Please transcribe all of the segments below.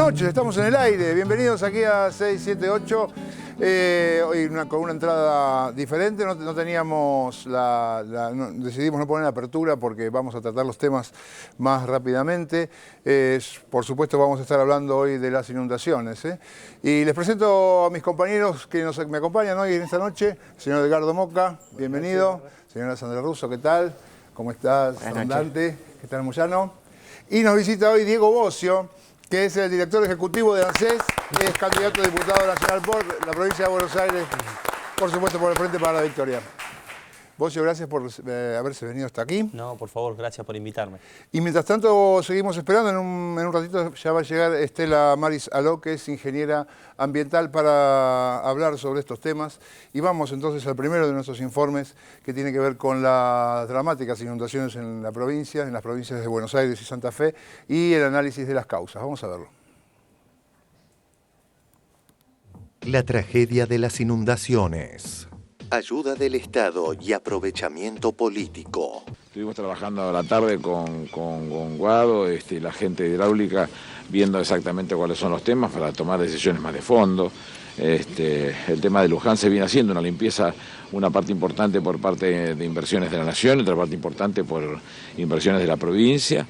noches, estamos en el aire. Bienvenidos aquí a 678. Hoy con una entrada diferente. No teníamos decidimos no poner apertura porque vamos a tratar los temas más rápidamente. Por supuesto, vamos a estar hablando hoy de las inundaciones. Y les presento a mis compañeros que me acompañan hoy en esta noche. Señor Edgardo Moca, bienvenido. Señora Sandra Russo, ¿qué tal? ¿Cómo estás, comandante? ¿Qué tal, Moyano? Y nos visita hoy Diego Bocio, que es el director ejecutivo de ANSES, es candidato a diputado nacional por la provincia de Buenos Aires, por supuesto por el Frente para la Victoria. Bocio, gracias por haberse venido hasta aquí. No, por favor, gracias por invitarme. Y mientras tanto seguimos esperando, en un ratito ya va a llegar Estela Maris Aló, que es ingeniera ambiental, para hablar sobre estos temas. Y vamos entonces al primero de nuestros informes, que tiene que ver con las dramáticas inundaciones en las provincias de Buenos Aires y Santa Fe, y el análisis de las causas. Vamos a verlo. La tragedia de las inundaciones. Ayuda del Estado y aprovechamiento político. Estuvimos trabajando a la tarde con Guado, la gente hidráulica, viendo exactamente cuáles son los temas para tomar decisiones más de fondo. El tema de Luján se viene haciendo una limpieza, una parte importante por parte de inversiones de la Nación, otra parte importante por inversiones de la provincia.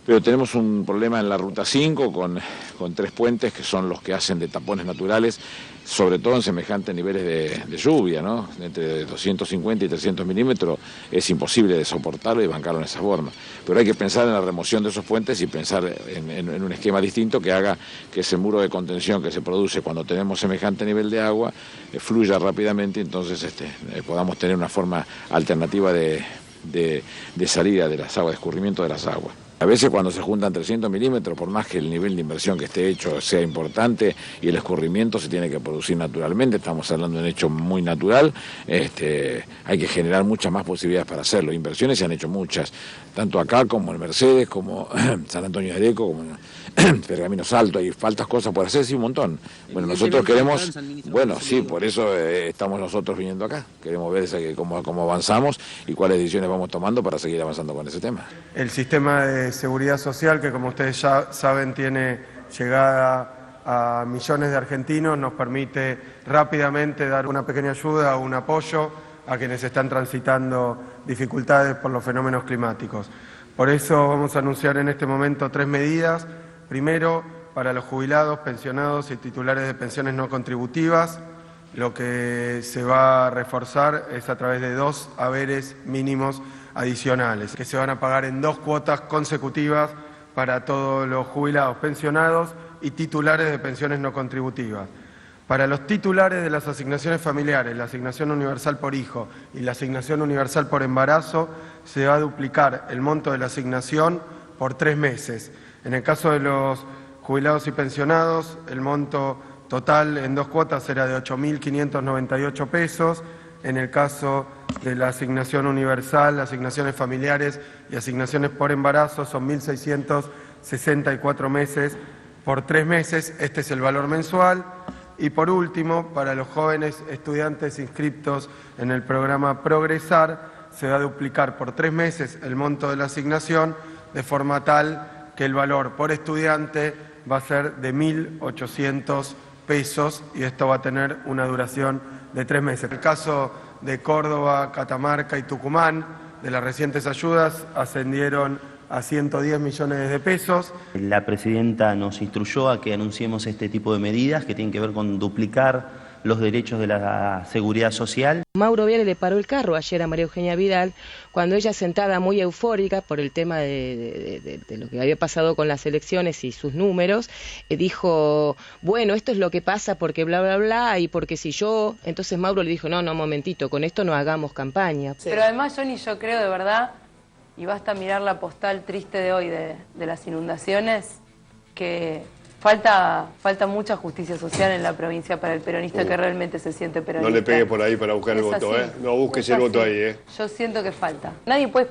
Pero tenemos un problema en la Ruta 5 con 3 puentes que son los que hacen de tapones naturales, sobre todo en semejantes niveles de lluvia, ¿no? Entre 250 y 300 milímetros es imposible de soportarlo y bancarlo en esa forma. Pero hay que pensar en la remoción de esos puentes y pensar en un esquema distinto que haga que ese muro de contención que se produce cuando tenemos semejante nivel de agua fluya rápidamente y entonces podamos tener una forma alternativa de salida de las aguas, de escurrimiento de las aguas. A veces cuando se juntan 300 milímetros, por más que el nivel de inversión que esté hecho sea importante y el escurrimiento se tiene que producir naturalmente, estamos hablando de un hecho muy natural, hay que generar muchas más posibilidades para hacerlo. Inversiones se han hecho muchas, tanto acá como en Mercedes, como San Antonio de Areco, como en Pergamino Salto, hay faltas cosas por hacer, sí, un montón. Bueno, nosotros queremos, bueno, sí, por eso estamos nosotros viniendo acá, queremos ver cómo avanzamos y cuáles decisiones vamos tomando para seguir avanzando con ese tema. El sistema de seguridad social, que como ustedes ya saben tiene llegada a millones de argentinos, nos permite rápidamente dar una pequeña ayuda o un apoyo a quienes están transitando dificultades por los fenómenos climáticos. Por eso vamos a anunciar en este momento 3 medidas. Primero, para los jubilados, pensionados y titulares de pensiones no contributivas, lo que se va a reforzar es a través de 2 haberes mínimos adicionales, que se van a pagar en 2 cuotas consecutivas para todos los jubilados, pensionados y titulares de pensiones no contributivas. Para los titulares de las asignaciones familiares, la asignación universal por hijo y la asignación universal por embarazo, se va a duplicar el monto de la asignación por 3 meses. En el caso de los jubilados y pensionados, el monto total en 2 cuotas será de 8.598 pesos. En el caso de la asignación universal, asignaciones familiares y asignaciones por embarazo son 1.664 meses por 3 meses. Este es el valor mensual. Y por último, para los jóvenes estudiantes inscriptos en el programa Progresar, se va a duplicar por 3 meses el monto de la asignación, de forma tal que el valor por estudiante va a ser de 1.800 pesos y esto va a tener una duración de 3 meses. En el caso de Córdoba, Catamarca y Tucumán, de las recientes ayudas, ascendieron a 110 millones de pesos. La presidenta nos instruyó a que anunciemos este tipo de medidas que tienen que ver con duplicar los derechos de la seguridad social. Mauro Viale le paró el carro ayer a María Eugenia Vidal cuando ella, sentada muy eufórica por el tema de lo que había pasado con las elecciones y sus números, dijo, bueno, esto es lo que pasa porque bla, bla, bla, y porque si yo... Entonces Mauro le dijo, no, momentito, con esto no hagamos campaña. Pero además, Johnny, yo creo de verdad, y basta mirar la postal triste de hoy de las inundaciones, que... Falta mucha justicia social en la provincia para el peronista que realmente se siente peronista. No le pegue por ahí para buscar el voto, ¿eh? No busques el voto ahí, Yo siento que falta. Nadie puede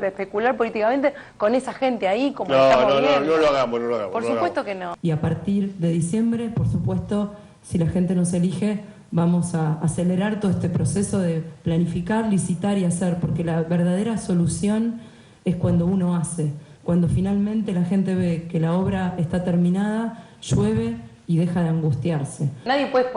especular políticamente con esa gente ahí como estamos viendo. No lo hagamos. Por supuesto que no. Y a partir de diciembre, por supuesto, si la gente nos elige, vamos a acelerar todo este proceso de planificar, licitar y hacer, porque la verdadera solución es cuando uno hace. cuando finalmente la gente ve que la obra está terminada, llueve y deja de angustiarse. Nadie puede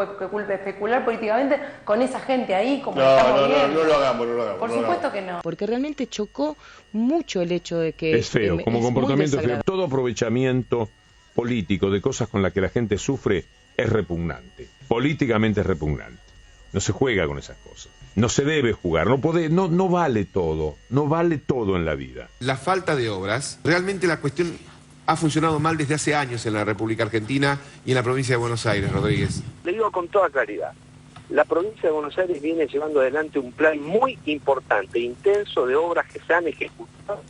especular políticamente con esa gente ahí, como No lo hagamos. Por supuesto que no. Porque realmente chocó mucho el hecho de que... Es feo, como comportamiento feo. Todo aprovechamiento político de cosas con las que la gente sufre es repugnante. Políticamente es repugnante. No se juega con esas cosas. No se debe jugar, no vale todo. No vale todo en la vida. La falta de obras, realmente la cuestión ha funcionado mal desde hace años en la República Argentina y en la provincia de Buenos Aires, Rodríguez. Le digo con toda claridad, la provincia de Buenos Aires viene llevando adelante un plan muy importante, intenso, de obras que se han ejecutado,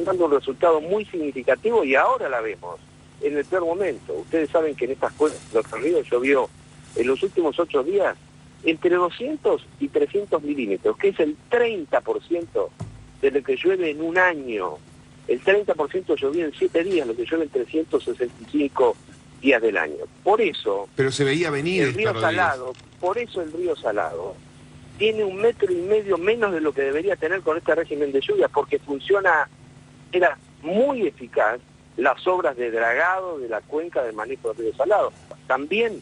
dando un resultado muy significativo y ahora la vemos en el peor momento. Ustedes saben que en estas cuencas de los ríos llovió en los últimos 8 días entre 200 y 300 milímetros, que es el 30% de lo que llueve en un año. El 30% llovió en 7 días, lo que llueve en 365 días del año. Por eso... Pero se veía venir el río Salado, por eso el río Salado tiene 1,5 metros menos de lo que debería tener con este régimen de lluvia, porque era muy eficaz las obras de dragado de la cuenca del manejo del río Salado. También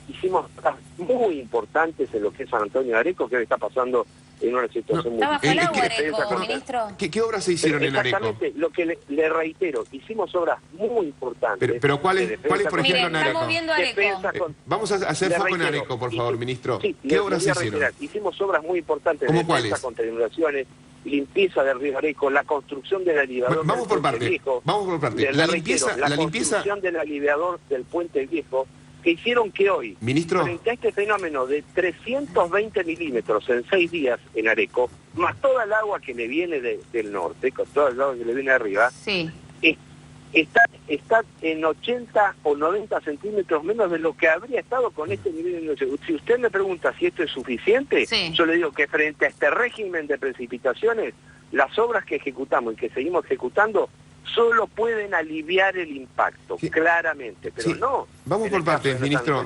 hicimos cosas muy importantes en lo que es San Antonio de Areco, que hoy está pasando en una situación muy difícil. ¿Está bajo el agua, Areco, ministro? ¿Qué obras se hicieron en Areco? Exactamente, lo que le reitero, hicimos obras muy importantes. Pero ¿cuáles, por ejemplo, en Areco? Estamos viendo Areco. Vamos a hacer foco en Areco, por favor, ministro. Sí, ¿Qué obras se hicieron? Hicimos obras muy importantes. ¿Cómo cuáles? Contra inundaciones, limpieza del río Areco, la construcción del aliviador Vamos por parte. La construcción del aliviador del Puente Viejo, que hicieron que hoy, ministro, frente a este fenómeno de 320 milímetros en 6 días en Areco, más toda el agua que le viene del norte, con todo el agua que le viene arriba, sí, está en 80 o 90 centímetros menos de lo que habría estado con este nivel de inundación. Si usted me pregunta si esto es suficiente, sí, yo le digo que frente a este régimen de precipitaciones, las obras que ejecutamos y que seguimos ejecutando solo pueden aliviar el impacto, sí, claramente, pero sí, no. Vamos por partes, ministro.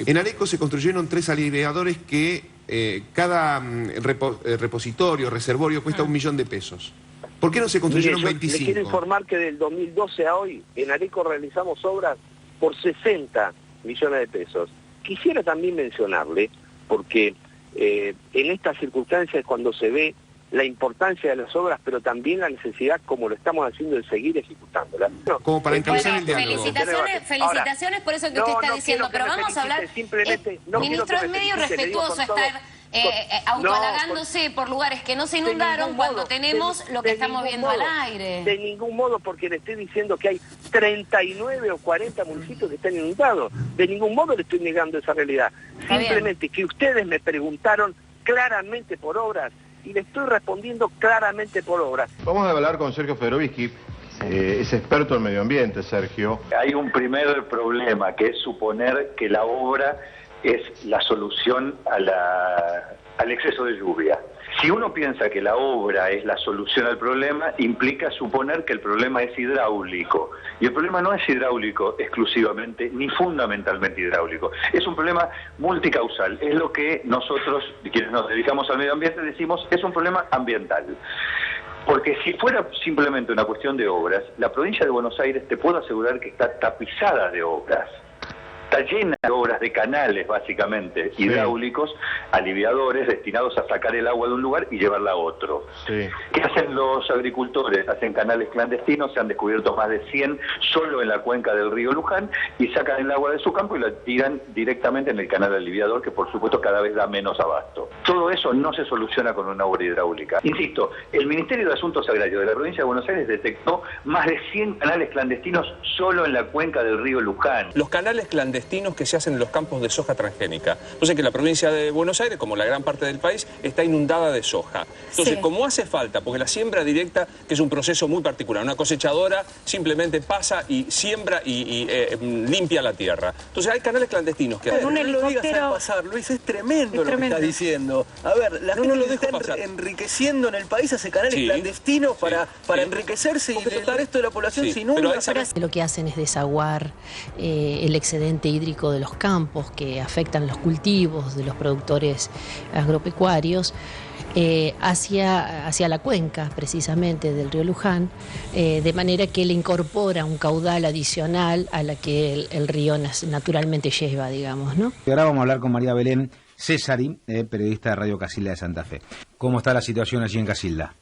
En Areco se construyeron 3 aliviadores que cada repositorio, reservorio, cuesta 1 millón de pesos. ¿Por qué no se construyeron 25? Le quiero informar que del 2012 a hoy, en Areco realizamos obras por 60 millones de pesos. Quisiera también mencionarle, porque en estas circunstancias cuando se ve la importancia de las obras, pero también la necesidad, como lo estamos haciendo, de seguir ejecutándolas. Como para encabezar el diálogo. Felicitaciones por eso que usted está diciendo, pero vamos a hablar... Simplemente, ministro, es medio respetuoso estar autohalagándose por lugares que no se inundaron cuando tenemos lo que estamos viendo al aire. De ningún modo, porque le estoy diciendo que hay 39 o 40 municipios que están inundados. De ningún modo le estoy negando esa realidad. Simplemente que ustedes me preguntaron claramente por obras, y le estoy respondiendo claramente por obras. Vamos a hablar con Sergio Federovisky, es experto en medio ambiente, Sergio. Hay un primer problema, que es suponer que la obra es la solución al exceso de lluvia. Si uno piensa que la obra es la solución al problema, implica suponer que el problema es hidráulico. Y el problema no es hidráulico exclusivamente, ni fundamentalmente hidráulico. Es un problema multicausal. Es lo que nosotros, quienes nos dedicamos al medio ambiente, decimos es un problema ambiental. Porque si fuera simplemente una cuestión de obras, la provincia de Buenos Aires, te puedo asegurar que está tapizada de obras. Está llena de obras de canales, básicamente, sí, hidráulicos, aliviadores destinados a sacar el agua de un lugar y llevarla a otro. Sí. ¿Qué hacen los agricultores? Hacen canales clandestinos, se han descubierto más de 100 solo en la cuenca del río Luján, y sacan el agua de su campo y la tiran directamente en el canal aliviador, que por supuesto cada vez da menos abasto. Todo eso no se soluciona con una obra hidráulica. Insisto, el Ministerio de Asuntos Agrarios de la provincia de Buenos Aires detectó más de 100 canales clandestinos solo en la cuenca del río Luján. Los canales clandestinos que se hacen en los campos de soja transgénica. Entonces que la provincia de Buenos Aires, como la gran parte del país, está inundada de soja. Entonces, como hace falta, porque la siembra directa, que es un proceso muy particular, una cosechadora simplemente pasa y siembra y limpia la tierra. Entonces hay canales clandestinos que no lo digas al pasar, Luis, es tremendo lo que estás diciendo. A ver, la gente está enriqueciendo en el país, hace canales clandestinos para enriquecerse y dotar esto de la población sin una... Lo que hacen es desaguar el excedente hídrico de los campos que afectan los cultivos de los productores agropecuarios. hacia la cuenca precisamente del río Luján, de manera que le incorpora un caudal adicional a la que el río naturalmente lleva, digamos, ¿no? Y ahora vamos a hablar con María Belén Césari, periodista de Radio Casilda de Santa Fe. ¿Cómo está la situación allí en Casilda?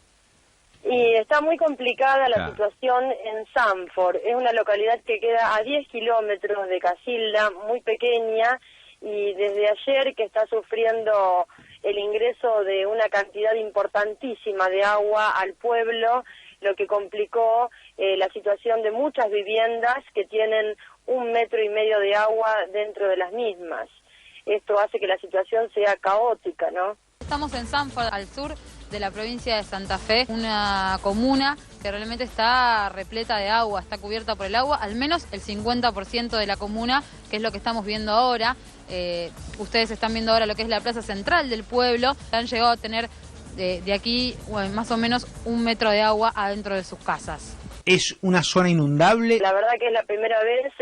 Y está muy complicada la situación en Sanford. Es una localidad que queda a 10 kilómetros de Casilda, muy pequeña, y desde ayer que está sufriendo el ingreso de una cantidad importantísima de agua al pueblo, lo que complicó la situación de muchas viviendas que tienen 1,5 metros de agua dentro de las mismas. Esto hace que la situación sea caótica, ¿no? Estamos en Sanford, al sur de la provincia de Santa Fe, una comuna que realmente está repleta de agua, está cubierta por el agua, al menos el 50% de la comuna, que es lo que estamos viendo ahora. Ustedes están viendo ahora lo que es la plaza central del pueblo. Han llegado a tener de aquí más o menos 1 metro de agua adentro de sus casas. ¿Es una zona inundable? La verdad que es la primera vez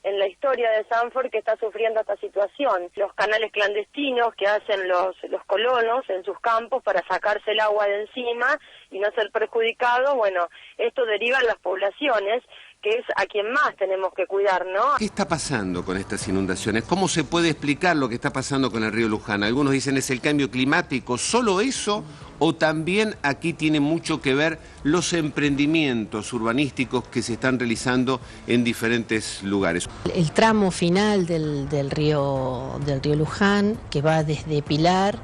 en la historia de Sanford que está sufriendo esta situación. Los canales clandestinos que hacen los colonos en sus campos para sacarse el agua de encima y no ser perjudicados, bueno, esto deriva en las poblaciones, que es a quien más tenemos que cuidar, ¿no? ¿Qué está pasando con estas inundaciones? ¿Cómo se puede explicar lo que está pasando con el río Luján? Algunos dicen es el cambio climático, ¿solo eso? ¿O también aquí tiene mucho que ver los emprendimientos urbanísticos que se están realizando en diferentes lugares? El tramo final del río Luján, que va desde Pilar,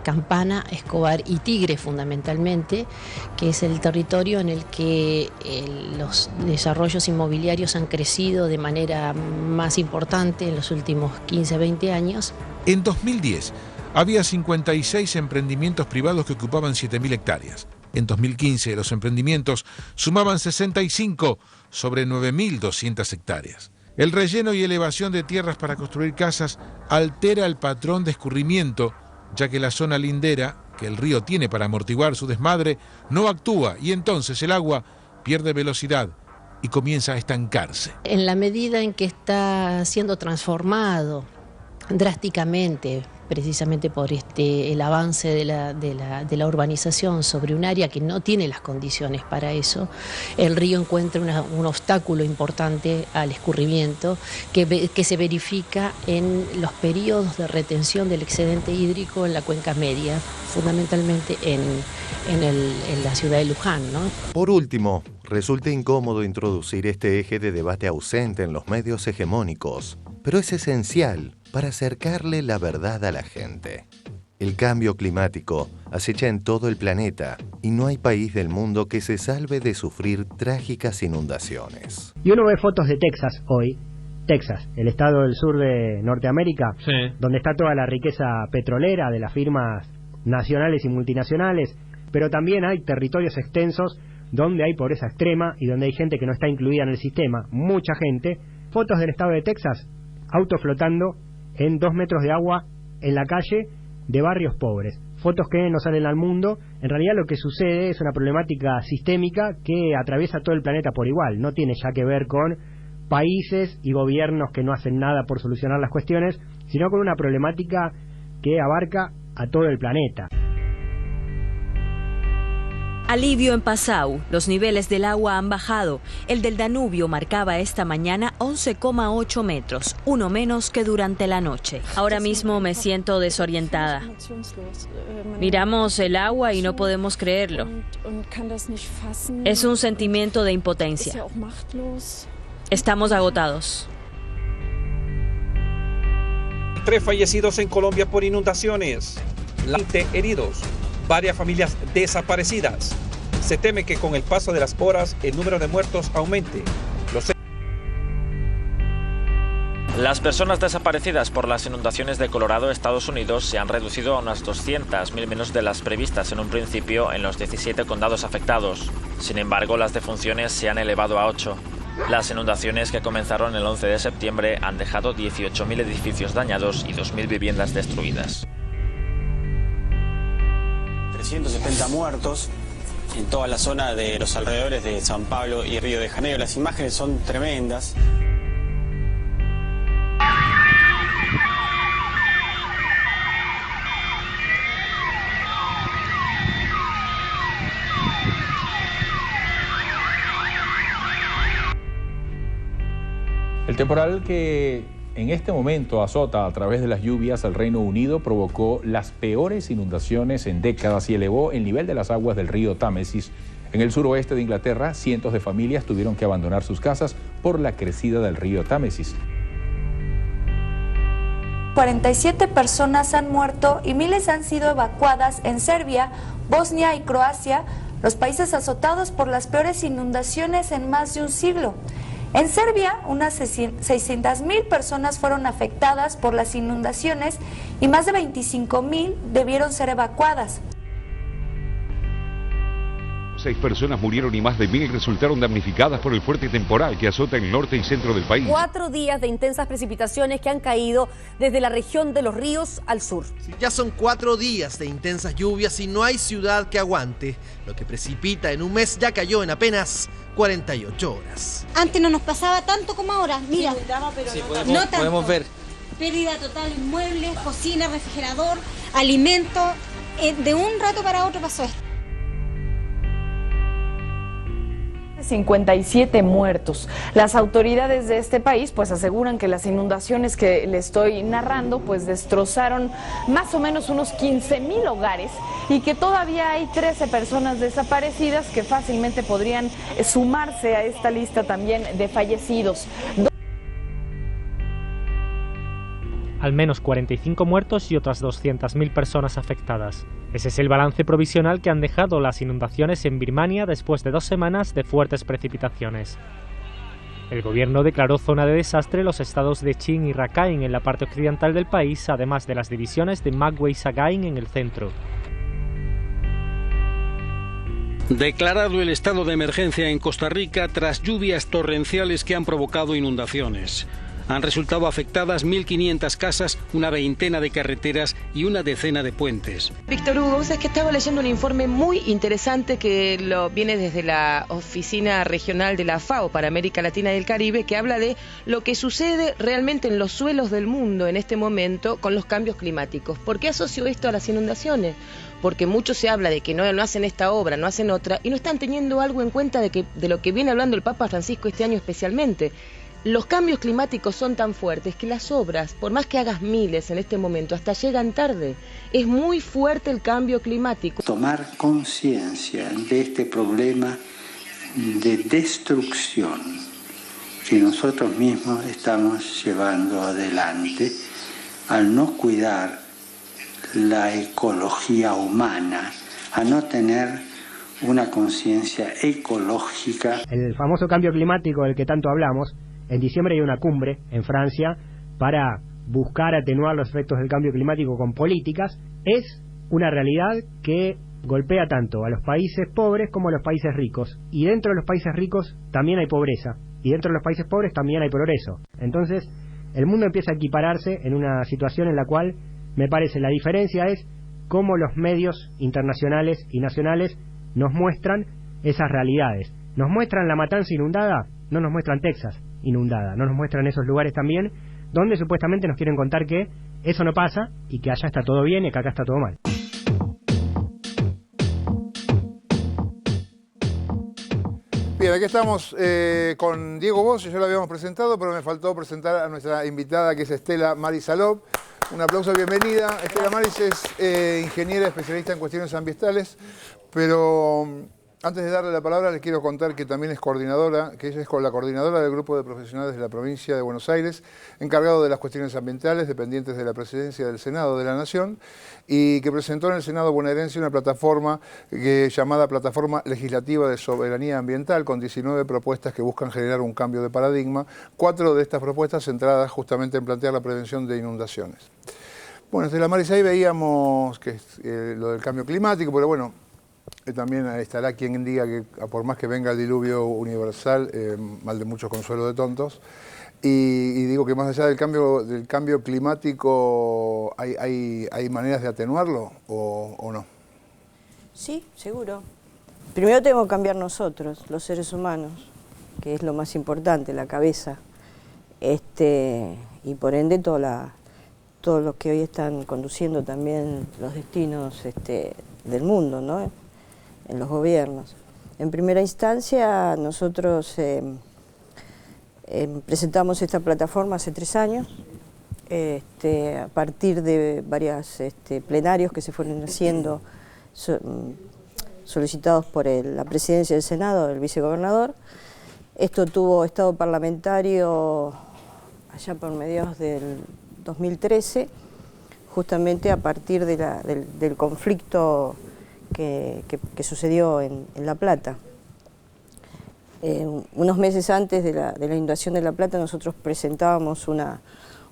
Campana, Escobar y Tigre fundamentalmente, que es el territorio en el que los desarrollos inmobiliarios han crecido de manera más importante en los últimos 15-20 años. En 2010 había 56 emprendimientos privados que ocupaban 7.000 hectáreas. En 2015 los emprendimientos sumaban 65 sobre 9.200 hectáreas. El relleno y elevación de tierras para construir casas altera el patrón de escurrimiento, ya que la zona lindera, que el río tiene para amortiguar su desmadre, no actúa y entonces el agua pierde velocidad y comienza a estancarse. En la medida en que está siendo transformado drásticamente, precisamente por el avance de la urbanización sobre un área que no tiene las condiciones para eso, el río encuentra un obstáculo importante al escurrimiento que se verifica en los periodos de retención del excedente hídrico en la cuenca media, fundamentalmente en la ciudad de Luján, ¿no? Por último, resulta incómodo introducir este eje de debate ausente en los medios hegemónicos, pero es esencial para acercarle la verdad a la gente. El cambio climático acecha en todo el planeta y no hay país del mundo que se salve de sufrir trágicas inundaciones. Y uno ve fotos de Texas hoy, Texas, el estado del sur de Norteamérica, donde está toda la riqueza petrolera de las firmas nacionales y multinacionales, pero también hay territorios extensos donde hay pobreza extrema y donde hay gente que no está incluida en el sistema, mucha gente. Fotos del estado de Texas, autos flotando en 2 metros de agua en la calle de barrios pobres. Fotos que no salen al mundo. En realidad lo que sucede es una problemática sistémica que atraviesa todo el planeta por igual. No tiene ya que ver con países y gobiernos que no hacen nada por solucionar las cuestiones, sino con una problemática que abarca a todo el planeta. Alivio en Passau. Los niveles del agua han bajado. El del Danubio marcaba esta mañana 11,8 metros, uno menos que durante la noche. Ahora mismo me siento desorientada. Miramos el agua y no podemos creerlo. Es un sentimiento de impotencia. Estamos agotados. 3 fallecidos en Colombia por inundaciones. 20 heridos. Varias familias desaparecidas. Se teme que con el paso de las horas el número de muertos aumente. Las personas desaparecidas por las inundaciones de Colorado, Estados Unidos, se han reducido a unas 200.000 menos de las previstas en un principio en los 17 condados afectados. Sin embargo, las defunciones se han elevado a 8. Las inundaciones que comenzaron el 11 de septiembre han dejado 18.000 edificios dañados y 2.000 viviendas destruidas. 370 muertos en toda la zona de los alrededores de San Pablo y Río de Janeiro. Las imágenes son tremendas. El temporal que en este momento azota a través de las lluvias al Reino Unido provocó las peores inundaciones en décadas y elevó el nivel de las aguas del río Támesis. En el suroeste de Inglaterra, cientos de familias tuvieron que abandonar sus casas por la crecida del río Támesis. 47 personas han muerto y miles han sido evacuadas en Serbia, Bosnia y Croacia, los países azotados por las peores inundaciones en más de un siglo. En Serbia, unas 600.000 personas fueron afectadas por las inundaciones y más de 25.000 debieron ser evacuadas. 6 personas murieron y más de 1.000 resultaron damnificadas por el fuerte temporal que azota el norte y centro del país. 4 días de intensas precipitaciones que han caído desde la región de los ríos al sur. Ya son 4 días de intensas lluvias y no hay ciudad que aguante. Lo que precipita en un mes ya cayó en apenas 48 horas. Antes no nos pasaba tanto como ahora. Mira, sí, podemos ver. Pérdida total en muebles, cocina, refrigerador, alimentos. De un rato para otro pasó esto. 57 muertos. Las autoridades de este país pues aseguran que las inundaciones que le estoy narrando pues destrozaron más o menos unos 15.000 hogares y que todavía hay 13 personas desaparecidas que fácilmente podrían sumarse a esta lista también de fallecidos. Al menos 45 muertos y otras 200.000 personas afectadas. Ese es el balance provisional que han dejado las inundaciones en Birmania después de 2 semanas de fuertes precipitaciones. El gobierno declaró zona de desastre los estados de Chin y Rakhine en la parte occidental del país, además de las divisiones de Magwe y Sagaing en el centro. Declarado el estado de emergencia en Costa Rica tras lluvias torrenciales que han provocado inundaciones. Han resultado afectadas 1.500 casas, una veintena de carreteras y una decena de puentes. Víctor Hugo, vos sabés que estaba leyendo un informe muy interesante que viene desde la Oficina Regional de la FAO para América Latina y el Caribe, que habla de lo que sucede realmente en los suelos del mundo en este momento con los cambios climáticos. ¿Por qué asocio esto a las inundaciones? Porque mucho se habla de que no hacen esta obra, no hacen otra, y no están teniendo algo en cuenta de lo que viene hablando el Papa Francisco este año especialmente. Los cambios climáticos son tan fuertes que las obras, por más que hagas miles en este momento, hasta llegan tarde. Es muy fuerte el cambio climático. Tomar conciencia de este problema de destrucción que nosotros mismos estamos llevando adelante al no cuidar la ecología humana, a no tener una conciencia ecológica. El famoso cambio climático del que tanto hablamos. En diciembre hay una cumbre en Francia para buscar atenuar los efectos del cambio climático con políticas. Es una realidad que golpea tanto a los países pobres como a los países ricos. Y dentro de los países ricos también hay pobreza. Y dentro de los países pobres también hay progreso. Entonces, el mundo empieza a equipararse en una situación en la cual, me parece, la diferencia es cómo los medios internacionales y nacionales nos muestran esas realidades. Nos muestran la matanza inundada, no nos muestran Texas inundada, no nos muestran esos lugares también donde supuestamente nos quieren contar que eso no pasa y que allá está todo bien y que acá está todo mal. Bien, aquí estamos con Diego Bosch, ya lo habíamos presentado, pero me faltó presentar a nuestra invitada que es Estela Maris Alop. Un aplauso, bienvenida. Estela Maris es ingeniera especialista en cuestiones ambientales, pero antes de darle la palabra les quiero contar que también es coordinadora, que ella es la coordinadora del grupo de profesionales de la provincia de Buenos Aires, encargado de las cuestiones ambientales, dependientes de la presidencia del Senado de la Nación, y que presentó en el Senado bonaerense una plataforma llamada Plataforma Legislativa de Soberanía Ambiental, con 19 propuestas que buscan generar un cambio de paradigma, 4 de estas propuestas centradas justamente en plantear la prevención de inundaciones. Bueno, Estela Maris, ahí veíamos que lo del cambio climático, pero bueno, también estará quien diga que por más que venga el diluvio universal, mal de muchos consuelo de tontos. Y digo que más allá del cambio climático, ¿hay maneras de atenuarlo o no? Sí, seguro. Primero tenemos que cambiar nosotros, los seres humanos, que es lo más importante, la cabeza. Y por ende todos los que hoy están conduciendo también los destinos del mundo, ¿no? En los gobiernos. En primera instancia, nosotros Presentamos esta plataforma hace 3 años, a partir de varios plenarios que se fueron haciendo, solicitados por la presidencia del Senado, el vicegobernador. Esto tuvo estado parlamentario allá por mediados del 2013, justamente a partir del conflicto que sucedió en La Plata. Unos meses antes de la inundación de La Plata nosotros presentábamos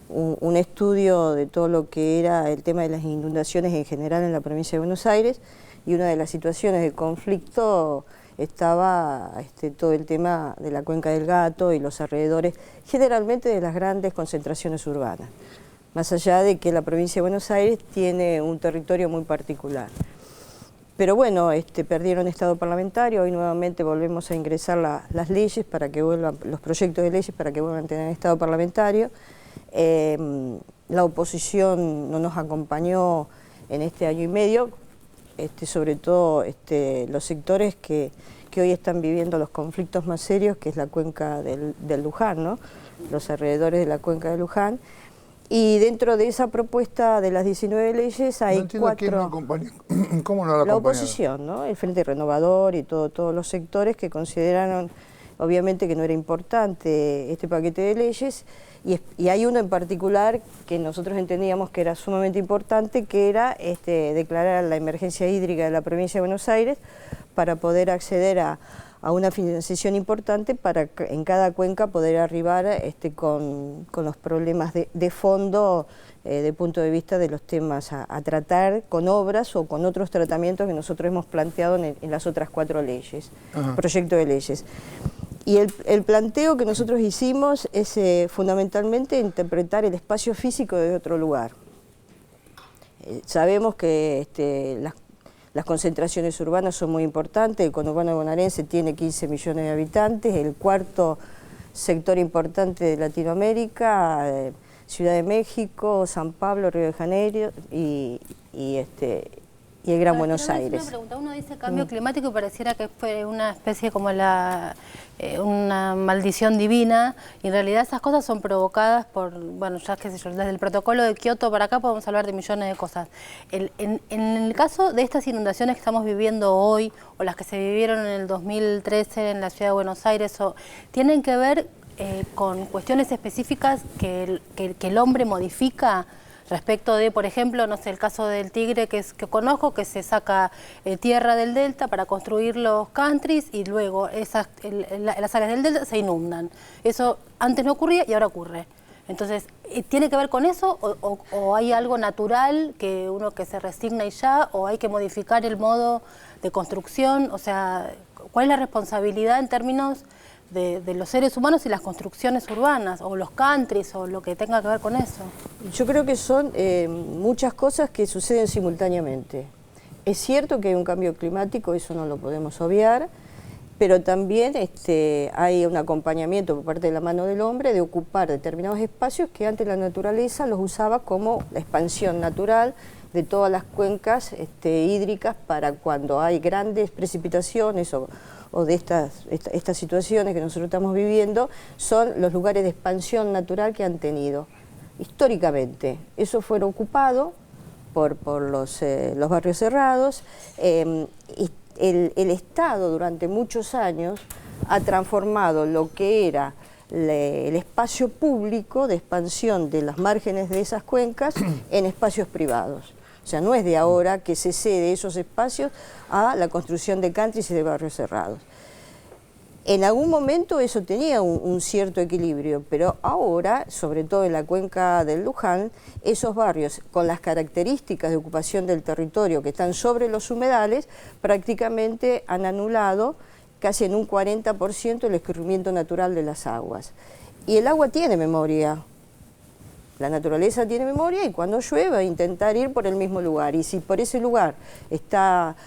un estudio de todo lo que era el tema de las inundaciones en general en la provincia de Buenos Aires, y una de las situaciones de conflicto estaba todo el tema de la Cuenca del Gato y los alrededores, generalmente de las grandes concentraciones urbanas, más allá de que la provincia de Buenos Aires tiene un territorio muy particular. Pero bueno, perdieron estado parlamentario, hoy nuevamente volvemos a ingresar las leyes para que vuelvan, los proyectos de leyes para que vuelvan a tener estado parlamentario. La oposición no nos acompañó en este año y medio, sobre todo los sectores que hoy están viviendo los conflictos más serios, que es la cuenca del Luján, ¿no? Los alrededores de la cuenca de Luján. Y dentro de esa propuesta de las 19 leyes hay 4... ¿Quién no acompañó? ¿Cómo no la acompañaron? La oposición, ¿no? El Frente Renovador y todos los sectores que consideraron, obviamente, que no era importante este paquete de leyes. Y hay uno en particular que nosotros entendíamos que era sumamente importante, que era declarar la emergencia hídrica de la provincia de Buenos Aires para poder acceder a una financiación importante para en cada cuenca poder arribar con los problemas de fondo de punto de vista de los temas a tratar con obras o con otros tratamientos que nosotros hemos planteado en las otras 4 leyes, proyectos de leyes. Y el planteo que nosotros hicimos es fundamentalmente interpretar el espacio físico de otro lugar. Sabemos que las concentraciones urbanas son muy importantes, el conurbano bonaerense tiene 15 millones de habitantes, el 4º sector importante de Latinoamérica, Ciudad de México, San Pablo, Río de Janeiro y el Gran Buenos Aires. Una pregunta, uno dice cambio climático y pareciera que fue una especie como una maldición divina, y en realidad esas cosas son provocadas por, bueno, ya qué sé yo, desde el protocolo de Kioto para acá podemos hablar de millones de cosas. En el caso de estas inundaciones que estamos viviendo hoy, o las que se vivieron en el 2013 en la ciudad de Buenos Aires, ¿tienen que ver con cuestiones específicas que el hombre modifica respecto de, por ejemplo, no sé, el caso del Tigre que conozco, que se saca tierra del delta para construir los countries y luego las áreas del delta se inundan? Eso antes no ocurría y ahora ocurre. Entonces, ¿tiene que ver con eso o hay algo natural que uno que se resigna y ya, o hay que modificar el modo de construcción? O sea, ¿cuál es la responsabilidad en términos de los seres humanos y las construcciones urbanas, o los countries, o lo que tenga que ver con eso? Yo creo que son muchas cosas que suceden simultáneamente. Es cierto que hay un cambio climático, eso no lo podemos obviar, pero también hay un acompañamiento por parte de la mano del hombre de ocupar determinados espacios que antes la naturaleza los usaba como la expansión natural de todas las cuencas hídricas para cuando hay grandes precipitaciones o de estas situaciones que nosotros estamos viviendo, son los lugares de expansión natural que han tenido históricamente. Eso fue ocupado por los barrios cerrados. Y el Estado durante muchos años ha transformado lo que era el espacio público de expansión de las márgenes de esas cuencas en espacios privados. O sea, no es de ahora que se cede esos espacios a la construcción de countries y de barrios cerrados. En algún momento eso tenía un cierto equilibrio, pero ahora, sobre todo en la cuenca del Luján, esos barrios con las características de ocupación del territorio que están sobre los humedales, prácticamente han anulado casi en un 40% el escurrimiento natural de las aguas. Y el agua tiene memoria. La naturaleza tiene memoria y cuando llueve intentar ir por el mismo lugar. Y si por ese lugar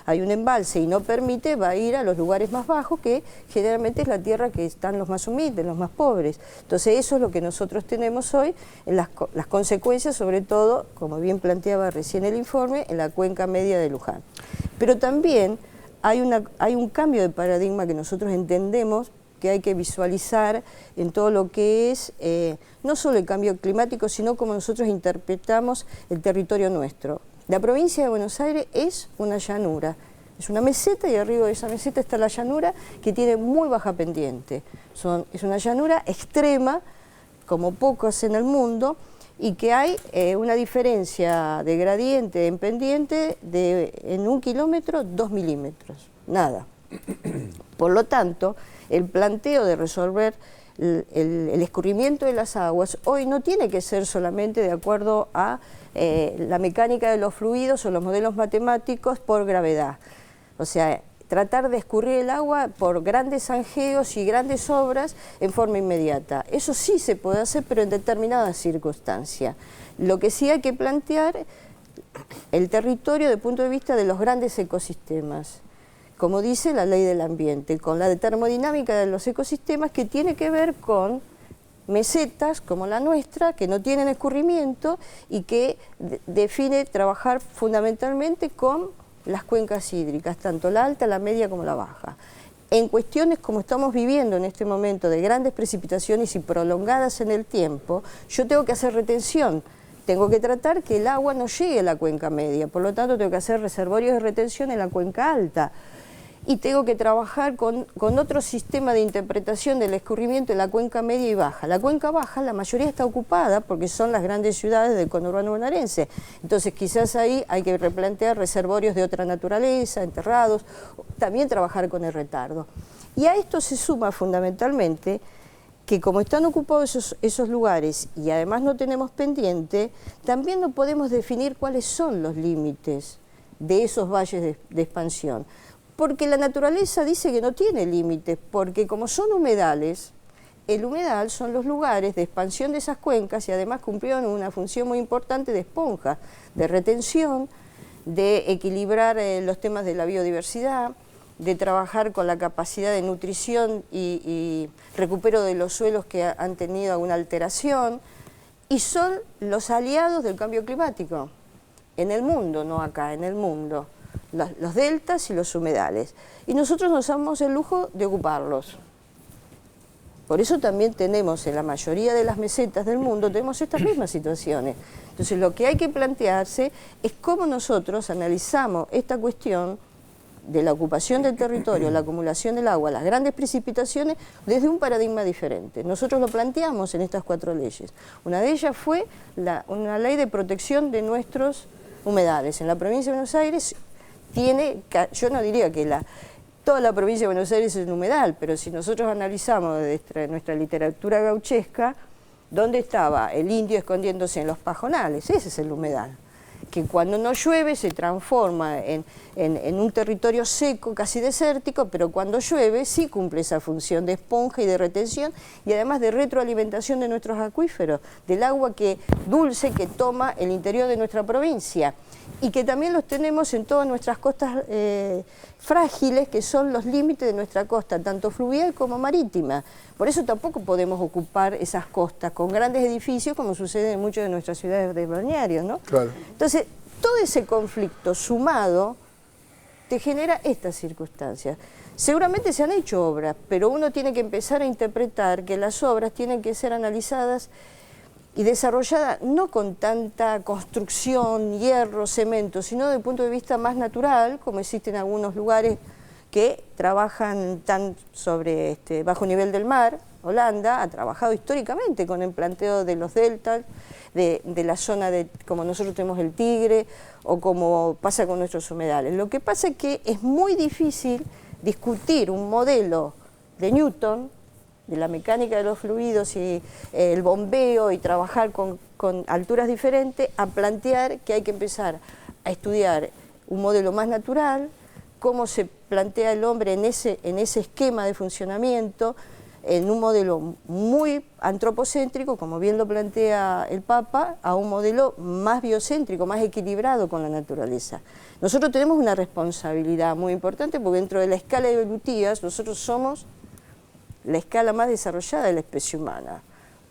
hay un embalse y no permite, va a ir a los lugares más bajos, que generalmente es la tierra que están los más humildes, los más pobres. Entonces eso es lo que nosotros tenemos hoy, en las consecuencias, sobre todo, como bien planteaba recién el informe, en la cuenca media de Luján. Pero también hay un cambio de paradigma que nosotros entendemos que hay que visualizar en todo lo que es no solo el cambio climático, sino como nosotros interpretamos el territorio nuestro. La provincia de Buenos Aires es una llanura, es una meseta y arriba de esa meseta está la llanura que tiene muy baja pendiente. Es una llanura extrema, como pocas en el mundo, y que hay una diferencia de gradiente en pendiente de en 1 kilómetro 2 milímetros, nada. Por lo tanto, el planteo de resolver el escurrimiento de las aguas hoy no tiene que ser solamente de acuerdo a la mecánica de los fluidos o los modelos matemáticos por gravedad. O sea, tratar de escurrir el agua por grandes zanjeos y grandes obras en forma inmediata. Eso sí se puede hacer, pero en determinadas circunstancias. Lo que sí hay que plantear el territorio desde el punto de vista de los grandes ecosistemas, como dice la ley del ambiente, con la termodinámica de los ecosistemas que tiene que ver con mesetas como la nuestra, que no tienen escurrimiento y que define trabajar fundamentalmente con las cuencas hídricas, tanto la alta, la media como la baja. En cuestiones como estamos viviendo en este momento de grandes precipitaciones y prolongadas en el tiempo, yo tengo que hacer retención, tengo que tratar que el agua no llegue a la cuenca media, por lo tanto tengo que hacer reservorios de retención en la cuenca alta. Y tengo que trabajar con otro sistema de interpretación del escurrimiento en la cuenca media y baja. La cuenca baja, la mayoría está ocupada porque son las grandes ciudades del conurbano bonaerense. Entonces quizás ahí hay que replantear reservorios de otra naturaleza, enterrados, también trabajar con el retardo. Y a esto se suma fundamentalmente que como están ocupados esos lugares y además no tenemos pendiente, también no podemos definir cuáles son los límites de esos valles de expansión. Porque la naturaleza dice que no tiene límites, porque como son humedales, el humedal son los lugares de expansión de esas cuencas y además cumplieron una función muy importante de esponja, de retención, de equilibrar los temas de la biodiversidad, de trabajar con la capacidad de nutrición y recupero de los suelos que han tenido alguna alteración, y son los aliados del cambio climático, en el mundo, no acá, en el mundo. Los deltas y los humedales. Y nosotros nos damos el lujo de ocuparlos. Por eso también tenemos en la mayoría de las mesetas del mundo, tenemos estas mismas situaciones. Entonces lo que hay que plantearse es cómo nosotros analizamos esta cuestión de la ocupación del territorio, la acumulación del agua, las grandes precipitaciones, desde un paradigma diferente. Nosotros lo planteamos en estas 4 leyes. Una de ellas fue una ley de protección de nuestros humedales. En la provincia de Buenos Aires yo no diría que toda la provincia de Buenos Aires es un humedal, pero si nosotros analizamos desde nuestra literatura gauchesca, ¿dónde estaba el indio escondiéndose en los pajonales? Ese es el humedal, que cuando no llueve se transforma en un territorio seco, casi desértico, pero cuando llueve sí cumple esa función de esponja y de retención y además de retroalimentación de nuestros acuíferos, del agua dulce que toma el interior de nuestra provincia. Y que también los tenemos en todas nuestras costas frágiles, que son los límites de nuestra costa, tanto fluvial como marítima. Por eso tampoco podemos ocupar esas costas con grandes edificios, como sucede en muchas de nuestras ciudades de balnearios, ¿no? Claro. Entonces, todo ese conflicto sumado te genera estas circunstancias. Seguramente se han hecho obras, pero uno tiene que empezar a interpretar que las obras tienen que ser analizadas y desarrollada no con tanta construcción, hierro, cemento, sino desde el punto de vista más natural, como existen algunos lugares que trabajan bajo nivel del mar. Holanda ha trabajado históricamente con el planteo de los deltas, de la zona como nosotros tenemos el Tigre, o como pasa con nuestros humedales. Lo que pasa es que es muy difícil discutir un modelo de Newton, de la mecánica de los fluidos y el bombeo y trabajar con alturas diferentes, a plantear que hay que empezar a estudiar un modelo más natural, cómo se plantea el hombre en ese esquema de funcionamiento, en un modelo muy antropocéntrico, como bien lo plantea el Papa, a un modelo más biocéntrico, más equilibrado con la naturaleza. Nosotros tenemos una responsabilidad muy importante porque dentro de la escala evolutiva nosotros somos la escala más desarrollada de la especie humana.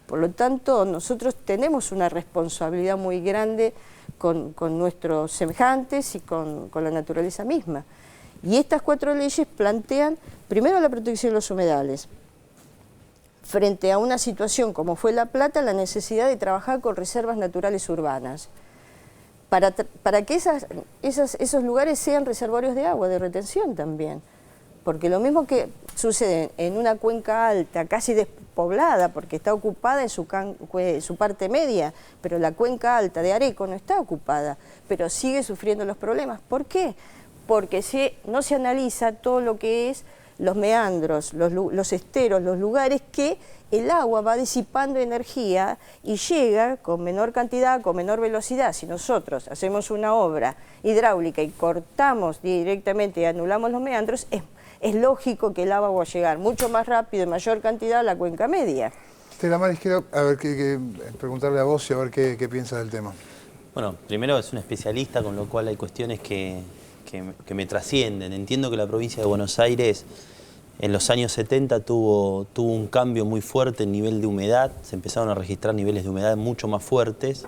Por lo tanto, nosotros tenemos una responsabilidad muy grande con nuestros semejantes y con la naturaleza misma. Y estas 4 leyes plantean, primero, la protección de los humedales, frente a una situación como fue La Plata, la necesidad de trabajar con reservas naturales urbanas, para que esos lugares sean reservorios de agua, de retención también. Porque lo mismo que sucede en una cuenca alta, casi despoblada, porque está ocupada en su parte media, pero la cuenca alta de Areco no está ocupada, pero sigue sufriendo los problemas. ¿Por qué? Porque no se analiza todo lo que es los meandros, los esteros, los lugares que el agua va disipando energía y llega con menor cantidad, con menor velocidad. Si nosotros hacemos una obra hidráulica y cortamos directamente y anulamos los meandros, es lógico que el agua va a llegar mucho más rápido, en mayor cantidad, a la cuenca media. Estela Maris, quiero preguntarle a vos y a ver qué piensas del tema. Bueno, primero es un especialista, con lo cual hay cuestiones que me trascienden. Entiendo que la provincia de Buenos Aires en los años 70 tuvo un cambio muy fuerte en nivel de humedad, se empezaron a registrar niveles de humedad mucho más fuertes